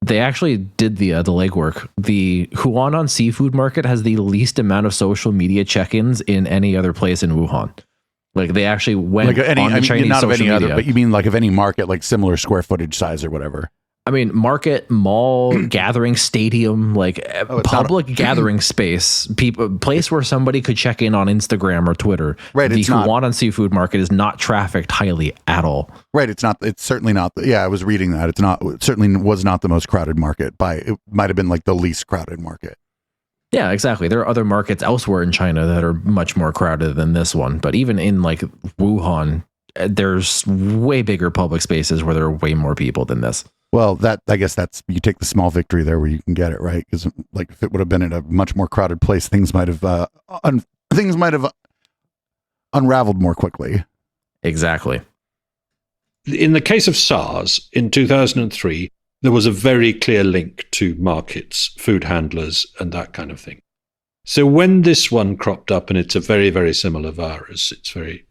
They actually did the legwork. The Huanan seafood market has the least amount of social media check-ins in any other place in Wuhan. Like they actually went on the Chinese not social of any media. other, but you mean like of any market, like similar square footage size or whatever. I mean, market, mall, gathering, stadium, like public gathering space, place where somebody could check in on Instagram or Twitter. Right. The Huanan seafood market is not trafficked highly at all. Right. It's not. It's certainly not. Yeah, I was reading that. It's not. It certainly was not the most crowded market. It might have been like the least crowded market. Yeah, exactly. There are other markets elsewhere in China that are much more crowded than this one. But even in like Wuhan, there's way bigger public spaces where there are way more people than this. Well, I guess that's, you take the small victory there where you can get it, right? Because like if it would have been in a much more crowded place, things might have unraveled more quickly. Exactly. In the case of SARS in 2003, there was a very clear link to markets, food handlers, and that kind of thing. So when this one cropped up, and it's a very, very similar virus, it's very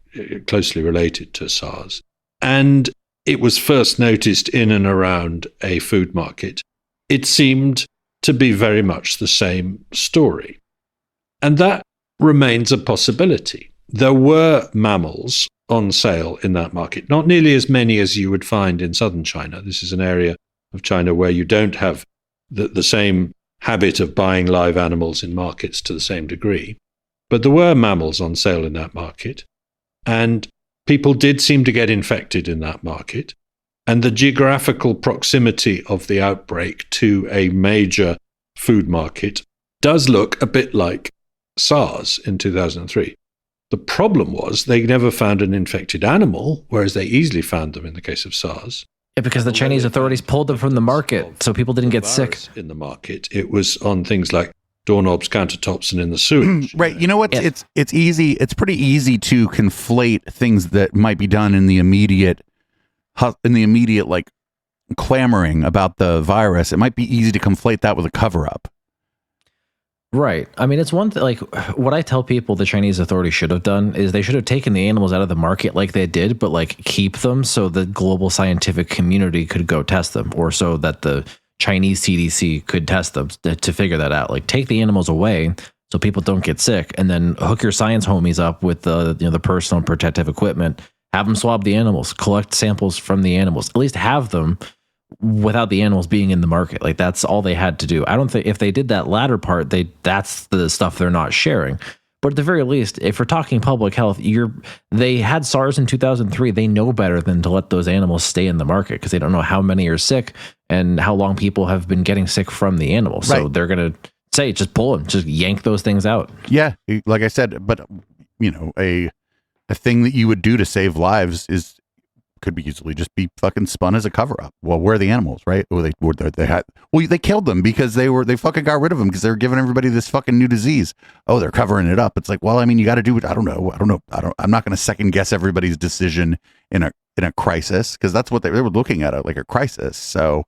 closely related to SARS, and it was first noticed in and around a food market, it seemed to be very much the same story. And that remains a possibility. There were mammals on sale in that market, not nearly as many as you would find in southern China. This is an area of China where you don't have the same habit of buying live animals in markets to the same degree. But there were mammals on sale in that market, and people did seem to get infected in that market. And the geographical proximity of the outbreak to a major food market does look a bit like SARS in 2003. The problem was they never found an infected animal, whereas they easily found them in the case of SARS. Yeah, because the Chinese authorities pulled them from the market, so people didn't get sick. In the market, it was on things like doorknobs, countertops, and in the sewage. Right. You know what? Yeah. It's easy. It's pretty easy to conflate things that might be done in the immediate like clamoring about the virus. It might be easy to conflate that with a cover up. Right. I mean, it's one thing, like what I tell people the Chinese authorities should have done is they should have taken the animals out of the market like they did, but like keep them so the global scientific community could go test them, or so that the Chinese CDC could test them to figure that out. Like take the animals away so people don't get sick, and then hook your science homies up with the personal protective equipment. Have them swab the animals, collect samples from the animals. At least have them without the animals being in the market. Like that's all they had to do. I don't think if they did that latter part, that's the stuff they're not sharing. But at the very least, if we're talking public health, they had SARS in 2003. They know better than to let those animals stay in the market because they don't know how many are sick and how long people have been getting sick from the animals. So they're going to say, just pull them, just yank those things out. Yeah, like I said, but a thing that you would do to save lives could be easily just be fucking spun as a cover up. Well, where are the animals, right? Or they killed them because they fucking got rid of them because they were giving everybody this fucking new disease. Oh, they're covering it up. It's like, well, I mean, you got to do it. I don't know. I'm not going to second guess everybody's decision in a crisis, because that's what they were looking at, like a crisis. So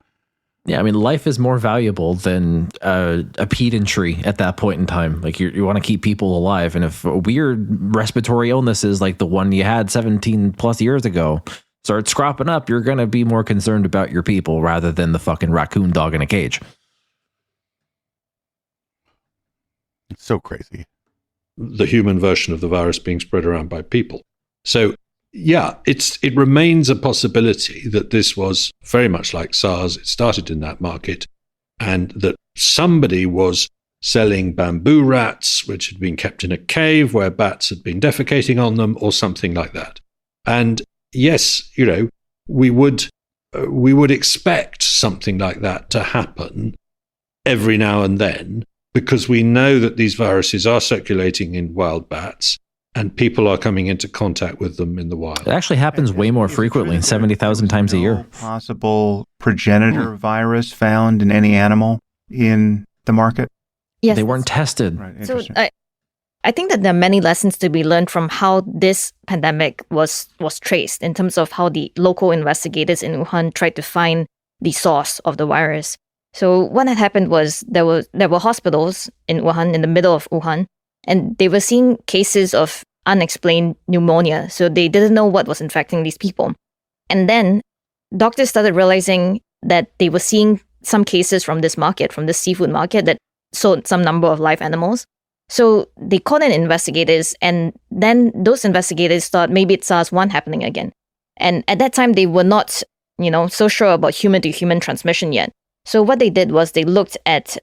yeah, I mean, life is more valuable than a pedantry at that point in time. Like you want to keep people alive. And if weird respiratory illnesses like the one you had 17 plus years ago starts cropping up, you're going to be more concerned about your people rather than the fucking raccoon dog in a cage. It's so crazy. The human version of the virus being spread around by people. So yeah, it remains a possibility that this was very much like SARS. It started in that market, and that somebody was selling bamboo rats, which had been kept in a cave where bats had been defecating on them, or something like that. And yes, we would expect something like that to happen every now and then, because we know that these viruses are circulating in wild bats and people are coming into contact with them in the wild. It actually happens way more frequently, 70,000 times a year. Possible progenitor virus found in any animal in the market? Yes. They weren't tested. Right, So interesting. I think that there are many lessons to be learned from how this pandemic was traced in terms of how the local investigators in Wuhan tried to find the source of the virus. So what had happened was there were hospitals in Wuhan, in the middle of Wuhan, and they were seeing cases of unexplained pneumonia. So they didn't know what was infecting these people. And then doctors started realizing that they were seeing some cases from this market, from this seafood market that sold some number of live animals. So they called in investigators, and then those investigators thought maybe it's SARS-1 happening again. And at that time, they were not, so sure about human-to-human transmission yet. So what they did was they looked at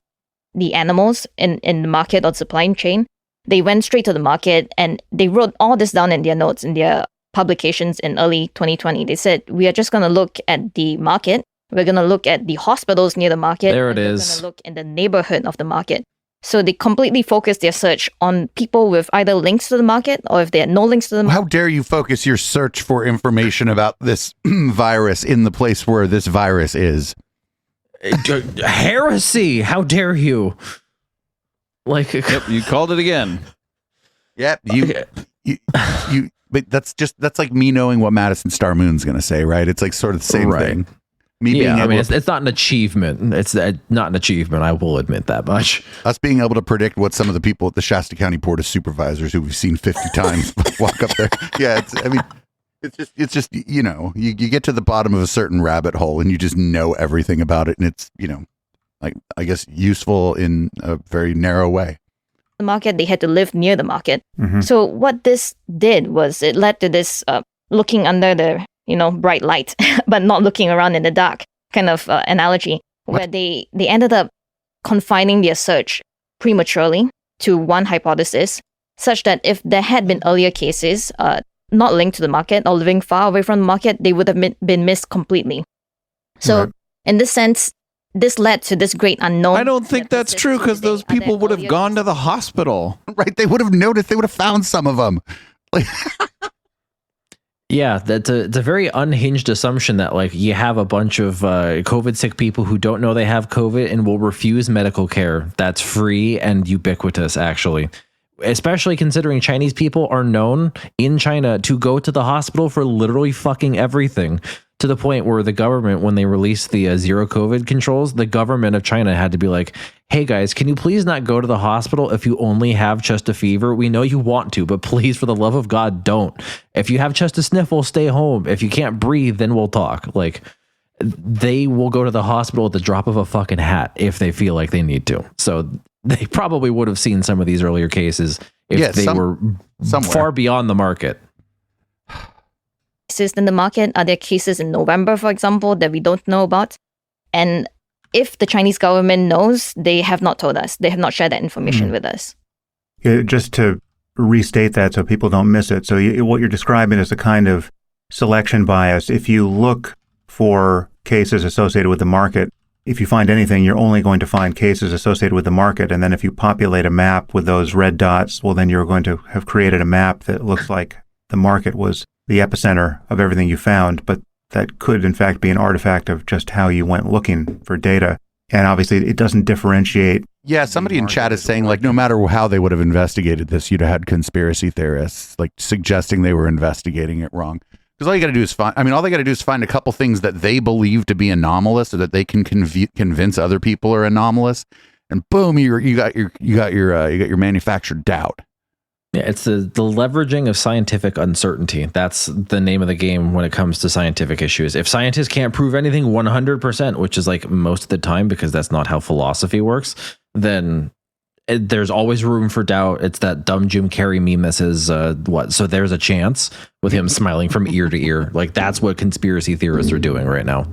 the animals in the market or supply chain. They went straight to the market, and they wrote all this down in their notes, in their publications in early 2020. They said, we are just going to look at the market. We're going to look at the hospitals near the market. There it and is. We're going to look in the neighborhood of the market. So they completely focused their search on people with either links to the market, or if they had no links to the market. How dare you focus your search for information about this virus in the place where this virus is? Heresy! How dare you? Like, Yep, you called it again. Yep, you. But that's like me knowing what Madison Star Moon's going to say, right? It's like sort of the same Right. thing. Me being yeah, I mean, able it's not an achievement. It's not an achievement. I will admit that much. us being able to predict what some of the people at the Shasta County Board of Supervisors, who we've seen 50 times, walk up there. Yeah, it's just you get to the bottom of a certain rabbit hole and you just know everything about it, and it's like, I guess, useful in a very narrow way. The market, they had to live near the market. Mm-hmm. So what this did was it led to this looking under the bright light, but not looking around in the dark kind of analogy, where they ended up confining their search prematurely to one hypothesis, such that if there had been earlier cases not linked to the market or living far away from the market, they would have been missed completely. So in this sense, this led to this great unknown. I don't think that's true, because those people would have gone to the hospital. Right? They would have noticed. They would have found some of them. Like, Yeah, it's a very unhinged assumption that like you have a bunch of COVID sick people who don't know they have COVID and will refuse medical care. That's free and ubiquitous, actually. Especially considering Chinese people are known in China to go to the hospital for literally fucking everything. To the point where the government, when they released the zero COVID controls, the government of China had to be like, hey guys, can you please not go to the hospital if you only have just a fever? We know you want to, but please, for the love of God, don't. If you have just a sniffle, stay home. If you can't breathe, then we'll talk. Like, they will go to the hospital at the drop of a fucking hat if they feel like they need to. So they probably would have seen some of these earlier cases if they were far beyond the market. In the market? Are there cases in November, for example, that we don't know about? And if the Chinese government knows, they have not told us. They have not shared that information with us. Just to restate that so people don't miss it. So what you're describing is a kind of selection bias. If you look for cases associated with the market, if you find anything, you're only going to find cases associated with the market. And then if you populate a map with those red dots, well, then you're going to have created a map that looks like the market was the epicenter of everything you found, but that could in fact be an artifact of just how you went looking for data. And obviously it doesn't differentiate. Yeah, somebody in chat is saying, like, no matter how they would have investigated this, you'd have had conspiracy theorists like suggesting they were investigating it wrong. Because all you got to do is find, all they got to do is find a couple things that they believe to be anomalous, so that they can convince other people are anomalous, and boom, you got your manufactured doubt. Yeah, it's the leveraging of scientific uncertainty. That's the name of the game when it comes to scientific issues. If scientists can't prove anything 100%, which is like most of the time, because that's not how philosophy works, then there's always room for doubt. It's that dumb Jim Carrey meme that says, so there's a chance, with him smiling from ear to ear. Like, that's what conspiracy theorists are doing right now.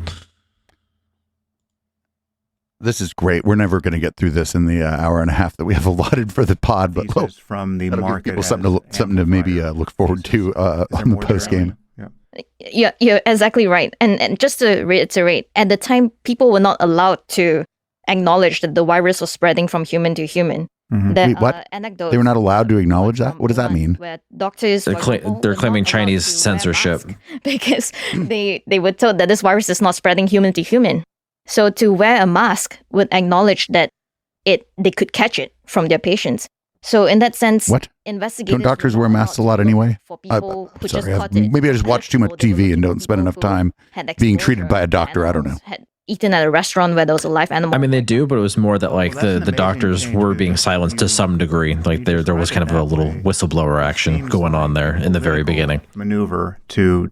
This is great. We're never going to get through this in the hour and a half that we have allotted for the pod, but from the that'll give market people something to maybe look forward to on the post game. Yeah, you're exactly right. And just to reiterate, at the time, people were not allowed to acknowledge that the virus was spreading from human to human. Mhm. There Wait, what? are anecdotes They were not allowed to acknowledge from that? What does that Wuhan mean? Where doctors, They're, for example, they're were not claiming allowed Chinese to wear censorship. masks because they were told that this virus is not spreading human to human. So to wear a mask would acknowledge that they could catch it from their patients. So in that sense, What? investigators Don't doctors were wear not masks a allowed lot to look anyway? For people who just Sorry, caught it, maybe I just watch too much or they were TV and looking don't for spend people enough who time had being treated exposure by a to doctor. I don't know. animals, had eaten at a restaurant where there was a live animal. I mean, they do, but it was more that like Well, that's an the amazing doctors change, were because being silenced to some degree. Like there was kind of a little whistleblower action going on there in the very beginning. Maneuver to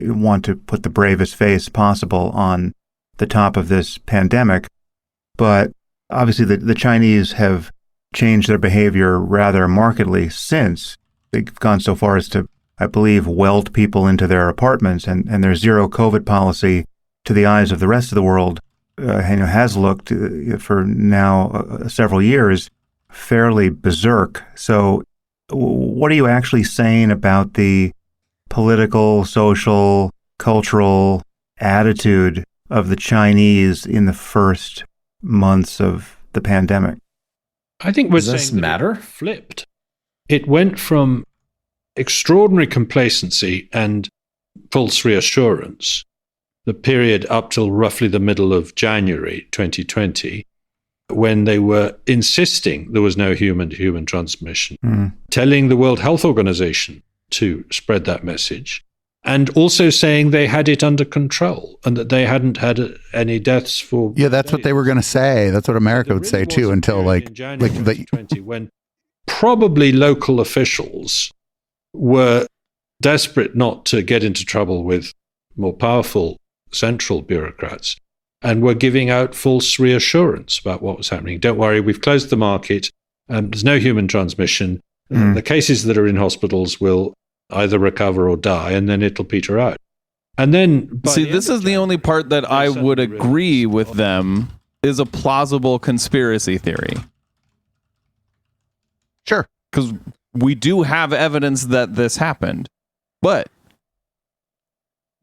want to put the bravest face possible on the top of this pandemic. But obviously the Chinese have changed their behavior rather markedly since. They've gone so far as to, I believe, weld people into their apartments, and their zero COVID policy to the eyes of the rest of the world has looked for now several years fairly berserk. So what are you actually saying about the political, social, cultural attitude of the Chinese in the first months of the pandemic? I think we're Does this saying that matter? it flipped. It went from extraordinary complacency and false reassurance, the period up till roughly the middle of January 2020, when they were insisting there was no human-to-human transmission, telling the World Health Organization to spread that message, and also saying they had it under control and that they hadn't had any deaths for... Yeah, that's what they were going to say. That's what America would say too, until like January 2020, when probably local officials were desperate not to get into trouble with more powerful central bureaucrats and were giving out false reassurance about what was happening. Don't worry, we've closed the market. There's no human transmission. The cases that are in hospitals will either recover or die, and then it'll peter out. And then... See, this is the only part that I would agree with them is a plausible conspiracy theory. Sure. Because we do have evidence that this happened. But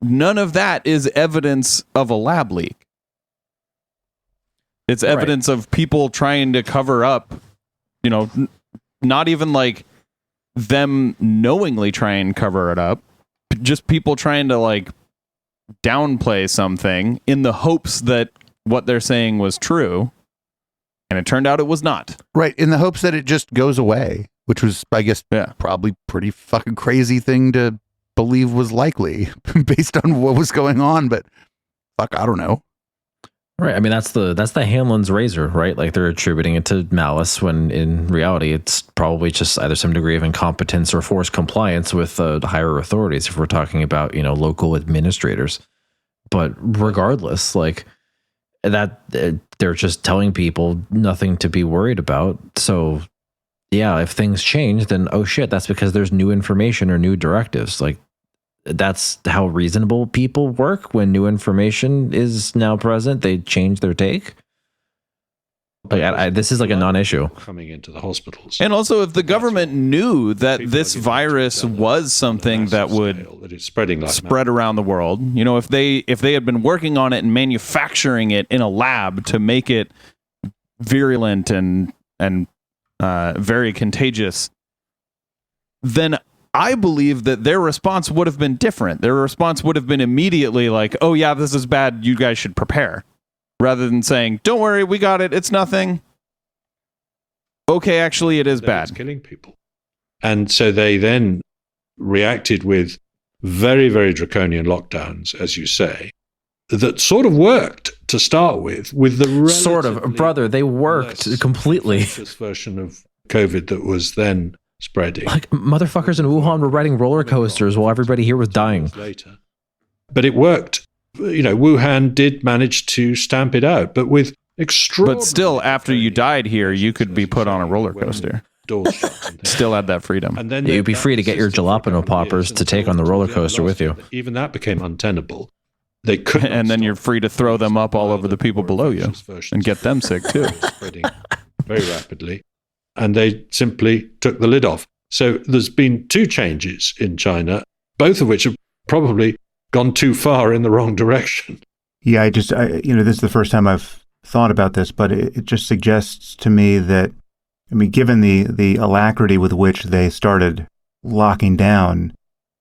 none of that is evidence of a lab leak. It's evidence of people trying to cover up, not even like them knowingly try and cover it up, just people trying to like downplay something in the hopes that what they're saying was true, and it turned out it was not. Right, in the hopes that it just goes away, which was, I guess, probably pretty fucking crazy thing to believe was likely based on what was going on, but fuck, I don't know. Right. I mean, that's the Hanlon's razor, right? Like they're attributing it to malice when in reality, it's probably just either some degree of incompetence or forced compliance with higher authorities. If we're talking about, local administrators, but regardless, like that, they're just telling people nothing to be worried about. So yeah, if things change, then, oh shit, that's because there's new information or new directives. Like that's how reasonable people work. When new information is now present, they change their take. Like this is like a non-issue. Coming into the hospitals. And also, if the government knew that this virus was something that would spread around the world, if they had been working on it and manufacturing it in a lab to make it virulent and very contagious, then I believe that their response would have been different. Their response would have been immediately like, oh yeah, this is bad, you guys should prepare. Rather than saying, don't worry, we got it, it's nothing. Okay, actually it is bad. It's killing people. And so they then reacted with very, very draconian lockdowns, as you say, that sort of worked to start with the sort of, brother, they worked completely. Version of COVID that was then spreading. Like motherfuckers in Wuhan were riding roller coasters while everybody here was dying. Later. But it worked. Wuhan did manage to stamp it out, but with extraordinary... But still, after you died here, you could be put on a roller coaster. Still had that freedom. And then you'd be free to get your jalapeno poppers to take on the roller coaster with you. Even that became untenable. they could, and then you're free to throw them up all over the people below you and get them sick too. Spreading very rapidly, and they simply took the lid off. So there's been 2 changes in China, both of which have probably gone too far in the wrong direction. Yeah, this is the first time I've thought about this, but it just suggests to me that, given the alacrity with which they started locking down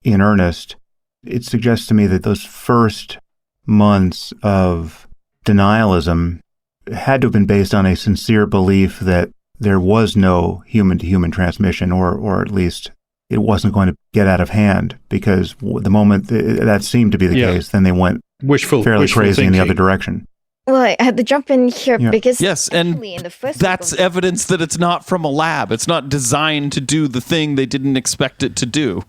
in earnest, it suggests to me that those first months of denialism had to have been based on a sincere belief that there was no human-to-human transmission, or at least it wasn't going to get out of hand, because the moment that seemed to be the case, then they went fairly crazy thinking in the other direction. Well, I had to jump in here because yes, and in the first that's evidence that it's not from a lab. It's not designed to do the thing they didn't expect it to do.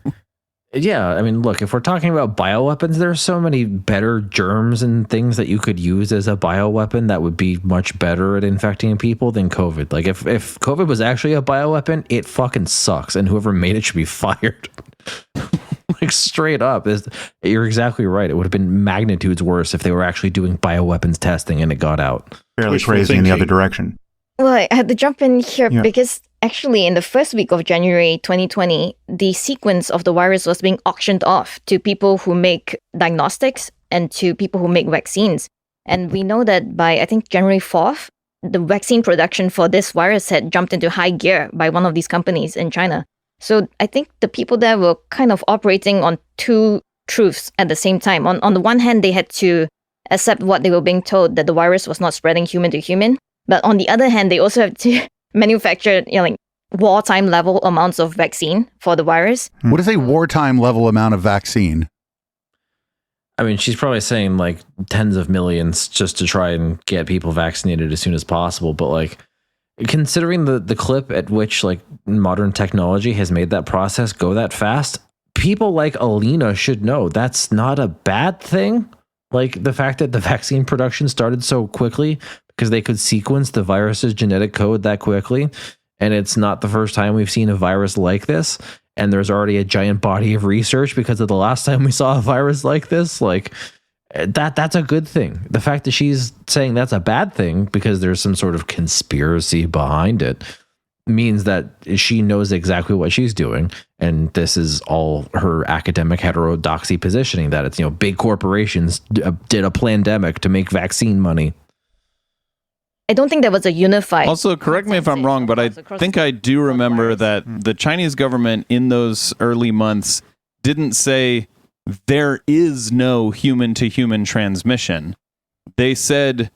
Yeah, look, if we're talking about bioweapons, there are so many better germs and things that you could use as a bioweapon that would be much better at infecting people than COVID. Like, if COVID was actually a bioweapon, it fucking sucks, and whoever made it should be fired. Like, straight up. You're exactly right. It would have been magnitudes worse if they were actually doing bioweapons testing and it got out. Fairly crazy in the other direction. Well, I had to jump in here because actually in the first week of January 2020, the sequence of the virus was being auctioned off to people who make diagnostics and to people who make vaccines. And we know that by, I think, January 4th, the vaccine production for this virus had jumped into high gear by one of these companies in China. So I think the people there were kind of operating on 2 truths at the same time. On the one hand, they had to accept what they were being told, that the virus was not spreading human to human. But on the other hand, they also have to manufacture, wartime level amounts of vaccine for the virus. What is a wartime level amount of vaccine? She's probably saying like tens of millions just to try and get people vaccinated as soon as possible. But like, considering the clip at which like modern technology has made that process go that fast, people like Alina should know that's not a bad thing. Like, the fact that the vaccine production started so quickly because they could sequence the virus's genetic code that quickly. And it's not the first time we've seen a virus like this. And there's already a giant body of research because of the last time we saw a virus like this. Like, that's a good thing. The fact that she's saying that's a bad thing because there's some sort of conspiracy behind it means that she knows exactly what she's doing. And this is all her academic heterodoxy positioning, that it's, big corporations did a pandemic to make vaccine money. I don't think there was a unified. Also, correct me if I'm wrong, but I think I do remember that the Chinese government in those early months didn't say there is no human-to-human transmission. They said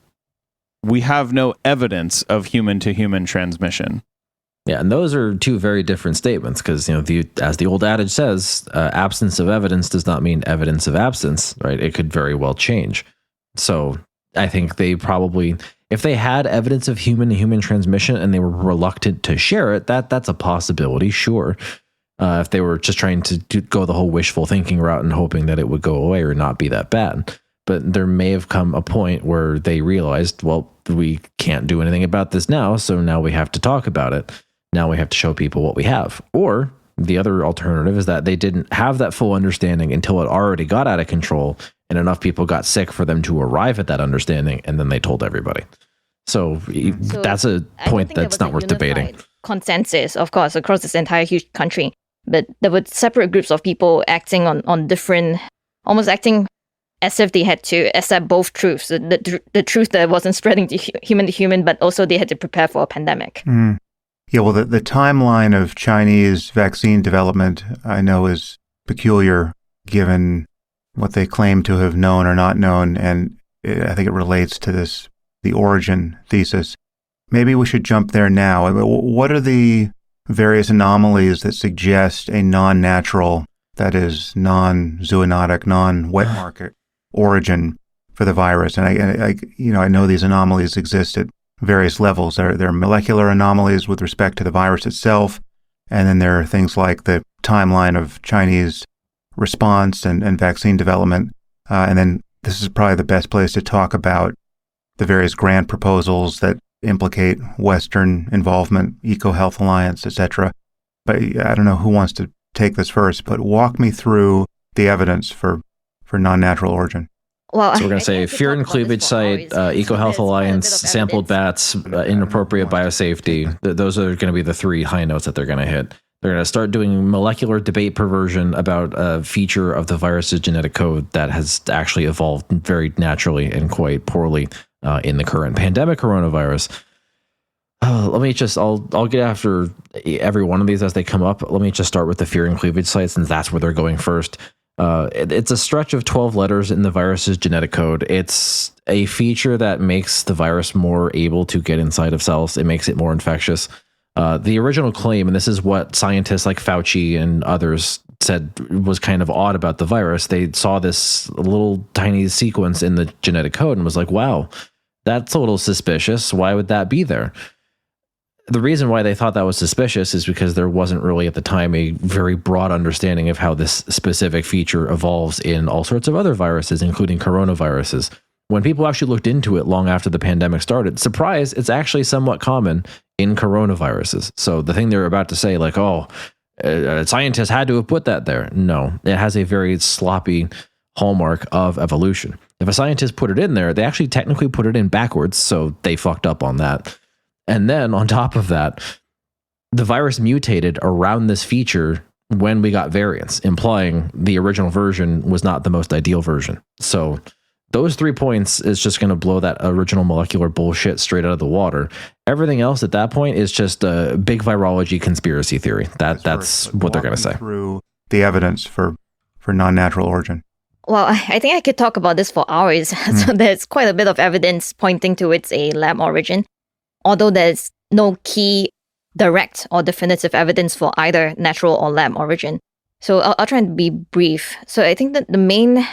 we have no evidence of human-to-human transmission. Yeah, and those are 2 very different statements because, as the old adage says, absence of evidence does not mean evidence of absence, right? It could very well change. So I think they probably, if they had evidence of human-to-human transmission and they were reluctant to share it, that's a possibility, sure. If they were just trying to go the whole wishful thinking route and hoping that it would go away or not be that bad. But there may have come a point where they realized, well, we can't do anything about this now, so now we have to talk about it. Now we have to show people what we have. Or the other alternative is that they didn't have that full understanding until it already got out of control and enough people got sick for them to arrive at that understanding, and then they told everybody. So that's a point that's not worth debating. Consensus, of course, across this entire huge country. But there were separate groups of people acting on different, almost acting as if they had to accept both truths. The truth that it wasn't spreading to human, but also they had to prepare for a pandemic. Mm. Yeah, well, the timeline of Chinese vaccine development, I know, is peculiar given what they claim to have known or not known, and I think it relates to the origin thesis. Maybe we should jump there now. What are the various anomalies that suggest a non-natural, that is, non-zoonotic, non-wet market origin for the virus? And I know these anomalies exist at various levels. There are molecular anomalies with respect to the virus itself, and then there are things like the timeline of Chinese response and vaccine development. And then this is probably the best place to talk about the various grant proposals that implicate Western involvement, EcoHealth Alliance, etc. But I don't know who wants to take this first, but walk me through the evidence for non-natural origin. Well, So we're going I to say think I could fear talk and about this cleavage for site, hours. EcoHealth There's quite a bit Alliance, of sampled evidence. bats, inappropriate biosafety. Those are going to be the three high notes that they're going to hit. They're going to start doing molecular debate perversion about a feature of the virus's genetic code that has actually evolved very naturally and quite poorly in the current pandemic coronavirus. Let me just, I'll get after every one of these as they come up. Let me just start with the fear and cleavage site, since that's where they're going first. It's a stretch of 12 letters in the virus's genetic code. It's a feature that makes the virus more able to get inside of cells. It makes it more infectious. The original claim, and this is what scientists like Fauci and others said was kind of odd about the virus, they saw this little tiny sequence in the genetic code and was like, wow, that's a little suspicious. Why would that be there? The reason why they thought that was suspicious is because there wasn't really at the time a very broad understanding of how this specific feature evolves in all sorts of other viruses, including coronaviruses. When people actually looked into it long after the pandemic started, surprise, it's actually somewhat common in coronaviruses. So the thing they're about to say, like, oh, scientists had to have put that there. No, it has a very sloppy hallmark of evolution. If a scientist put it in there, they actually technically put it in backwards, so they fucked up on that. And then on top of that, the virus mutated around this feature when we got variants, implying the original version was not the most ideal version. So those 3 points is just going to blow that original molecular bullshit straight out of the water. Everything else at that point is just a big virology conspiracy theory. That's what they're going to say. Through the evidence for non-natural origin. Well, I think I could talk about this for hours. So there's quite a bit of evidence pointing towards a lab origin, although there's no key direct or definitive evidence for either natural or lab origin. So I'll try and be brief. So I think that the main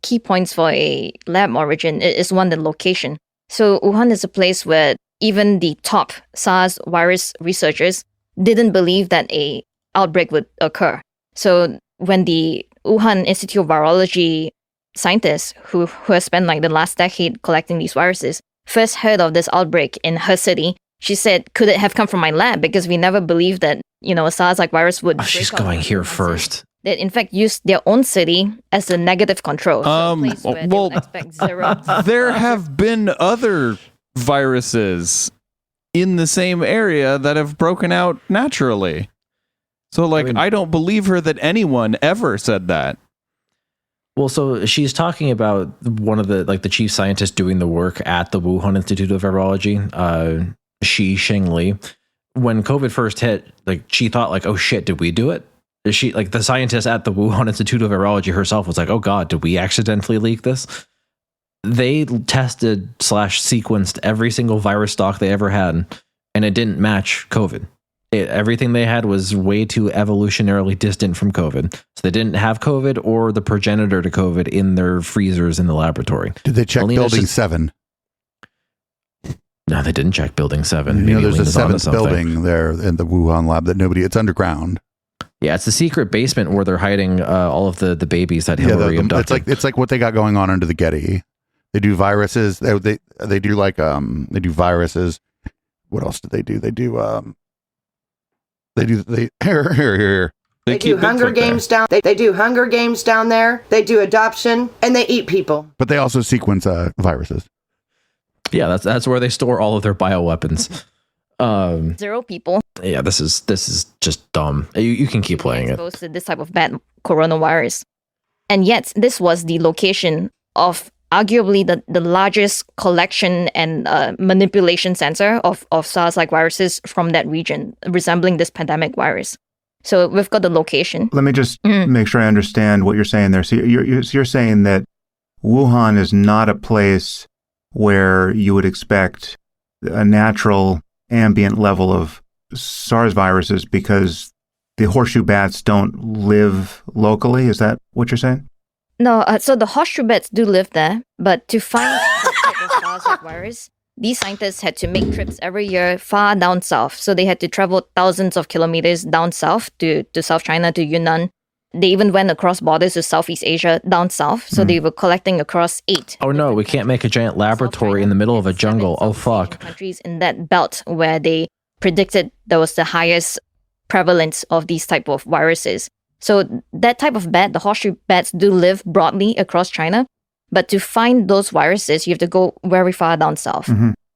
key points for a lab origin is one, the location. So Wuhan is a place where even the top SARS virus researchers didn't believe that a outbreak would occur. So when the Wuhan Institute of Virology scientists who has spent like the last decade collecting these viruses first heard of this outbreak in her city, she said, could it have come from my lab? Because we never believed that, a SARS-like virus would... Oh, she's going here first. They in fact used their own city as a negative control. So a place where they would expect zero. There have been other viruses in the same area that have broken out naturally. So, I don't believe her that anyone ever said that. Well, so she's talking about one of the chief scientists doing the work at the Wuhan Institute of Virology, Shi Shengli. When COVID first hit, she thought oh shit, did we do it? She the scientist at the Wuhan Institute of Virology herself was like, oh god, did we accidentally leak this? They tested / sequenced every single virus stock they ever had, and it didn't match COVID. Everything they had was way too evolutionarily distant from COVID. So they didn't have COVID or the progenitor to COVID in their freezers in the laboratory. Did they check Building 7? No, they didn't check Building 7. There's a 7th building there in the Wuhan lab that it's underground. Yeah, it's the secret basement where they're hiding all of the babies that Hillary abducted. It's like what they got going on under the Getty. They do viruses. They do they do viruses. What else did they do? They do here. They do Hunger Games down. They do Hunger Games down there. They do adoption, and they eat people. But they also sequence viruses. Yeah, that's where they store all of their bioweapons. Zero people. Yeah, this is just dumb. You can keep playing it. Exposed to this type of bad coronavirus, and yet this was the location of arguably the largest collection and manipulation center of SARS-like viruses from that region, resembling this pandemic virus. So we've got the location. Let me just make sure I understand what you're saying there. So you're saying that Wuhan is not a place where you would expect a natural ambient level of SARS viruses because the horseshoe bats don't live locally? Is that what you're saying? No, so the horseshoe bats do live there, but to find that type of SARS virus, these scientists had to make trips every year far down south. So they had to travel thousands of kilometers down south to South China, to Yunnan. They even went across borders to Southeast Asia down south. So they were collecting across 8. Oh no, we can't make a giant laboratory in the middle of a jungle. Oh fuck. Countries in that belt where they predicted there was the highest prevalence of these type of viruses. So that type of bat, the horseshoe bats, do live broadly across China, But to find those viruses, you have to go very far down south.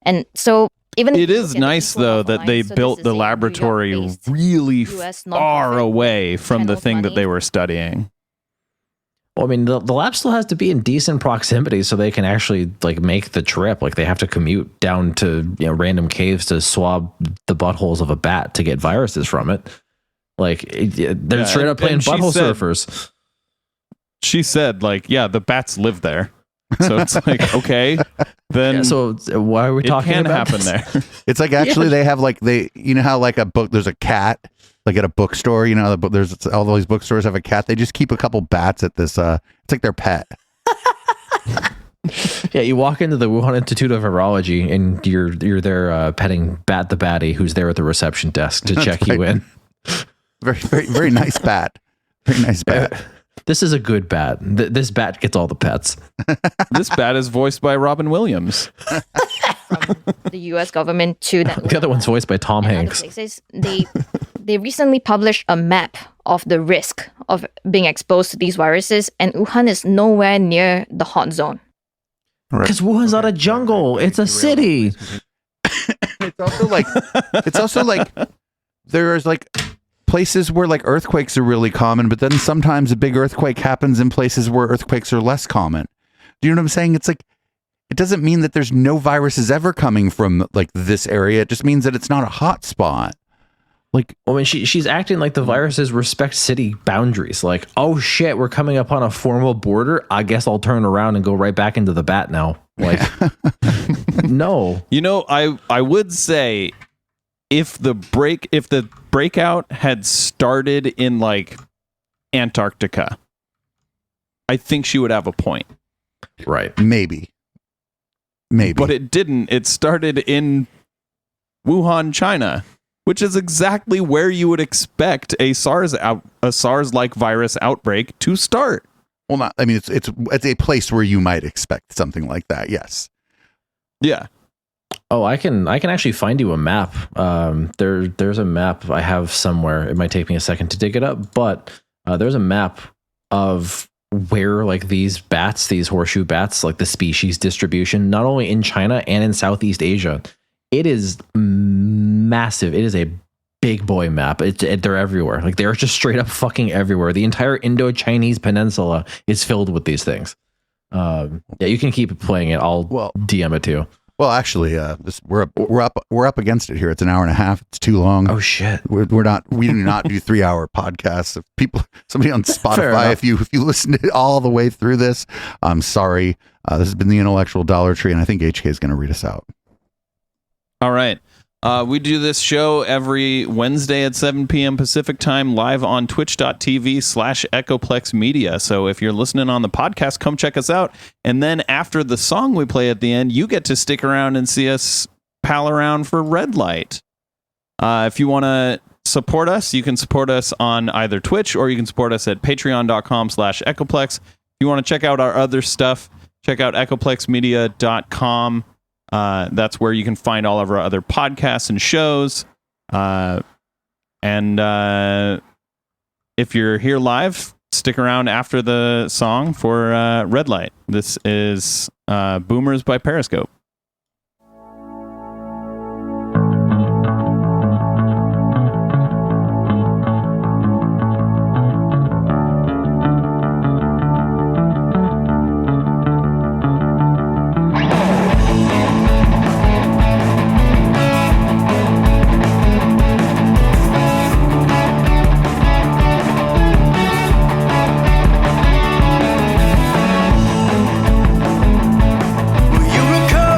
And so even it is nice though that they built the laboratory really far away from the thing that they were studying. Well, I mean, the lab still has to be in decent proximity so they can actually like make the trip. Like they have to commute down to random caves to swab the buttholes of a bat to get viruses from it. Like they're straight up playing butthole surfers. She said, like, yeah, the bats live there. So it's like, okay, then so why are we talking about happen this? There? It's like actually they have like how like a book, there's a cat like at a bookstore, there's all these bookstores have a cat. They just keep a couple bats at this. It's like their pet. Yeah, you walk into the Wuhan Institute of Virology and you're there petting Bat the Batty, who's there at the reception desk to check you in. Very, very, very nice bat. Very nice bat. This is a good bat. This bat gets all the pets. This bat is voiced by Robin Williams. From the U.S. government to the other one's voiced by Tom Hanks. Places, they recently published a map of the risk of being exposed to these viruses, and Wuhan is nowhere near the hot zone. Because Wuhan's not a jungle; it's a city. It's also like there's like places where like earthquakes are really common, but then sometimes a big earthquake happens in places where earthquakes are less common. Do you know what I'm saying? It's like, it doesn't mean that there's no viruses ever coming from like this area. It just means that it's not a hot spot. Like, I mean, she's acting like the viruses respect city boundaries. Like, oh shit, we're coming up on a formal border. I guess I'll turn around and go right back into the bat now. Like, no. I would say if the breakout had started in like Antarctica, I think she would have a point. Right. Maybe. But it didn't. It started in Wuhan, China, which is exactly where you would expect a SARS-like virus outbreak to start. Well, it's a place where you might expect something like that. Yes. Yeah. Oh, I can actually find you a map. There's a map I have somewhere. It might take me a second to dig it up, but there's a map of where like these horseshoe bats, like the species distribution, not only in China and in Southeast Asia. It is massive. It is a big boy map. They're everywhere. Like they're just straight up fucking everywhere. The entire Indo-Chinese peninsula is filled with these things. Yeah, you can keep playing it. I'll DM it to you. Well, actually, we're up against it here. It's an hour and a half. It's too long. Oh shit. We do not do 3-hour podcasts. If somebody on Spotify, if you listen to it all the way through this, I'm sorry. This has been the Intellectual Dollar Tree, and I think HK is going to read us out. All right. We do this show every Wednesday at 7 p.m. Pacific time, live on twitch.tv/Echoplex Media. So if you're listening on the podcast, come check us out. And then after the song we play at the end, you get to stick around and see us pal around for Red Light. If you want to support us, you can support us on either Twitch or you can support us at patreon.com/Echoplex. If you want to check out our other stuff, check out echoplexmedia.com. That's where you can find all of our other podcasts and shows. And if you're here live, stick around after the song for Red Light. This is Boomers by Periscope. You recall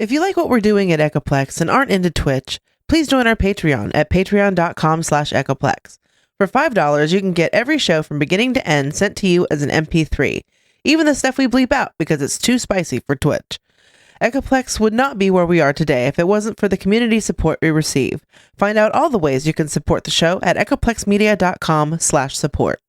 If you like what we're doing at Echoplex and aren't into Twitch, please join our Patreon at patreon.com/Echoplex. For $5, you can get every show from beginning to end sent to you as an MP3, even the stuff we bleep out because it's too spicy for Twitch. Echoplex would not be where we are today if it wasn't for the community support we receive. Find out all the ways you can support the show at echoplexmedia.com/support.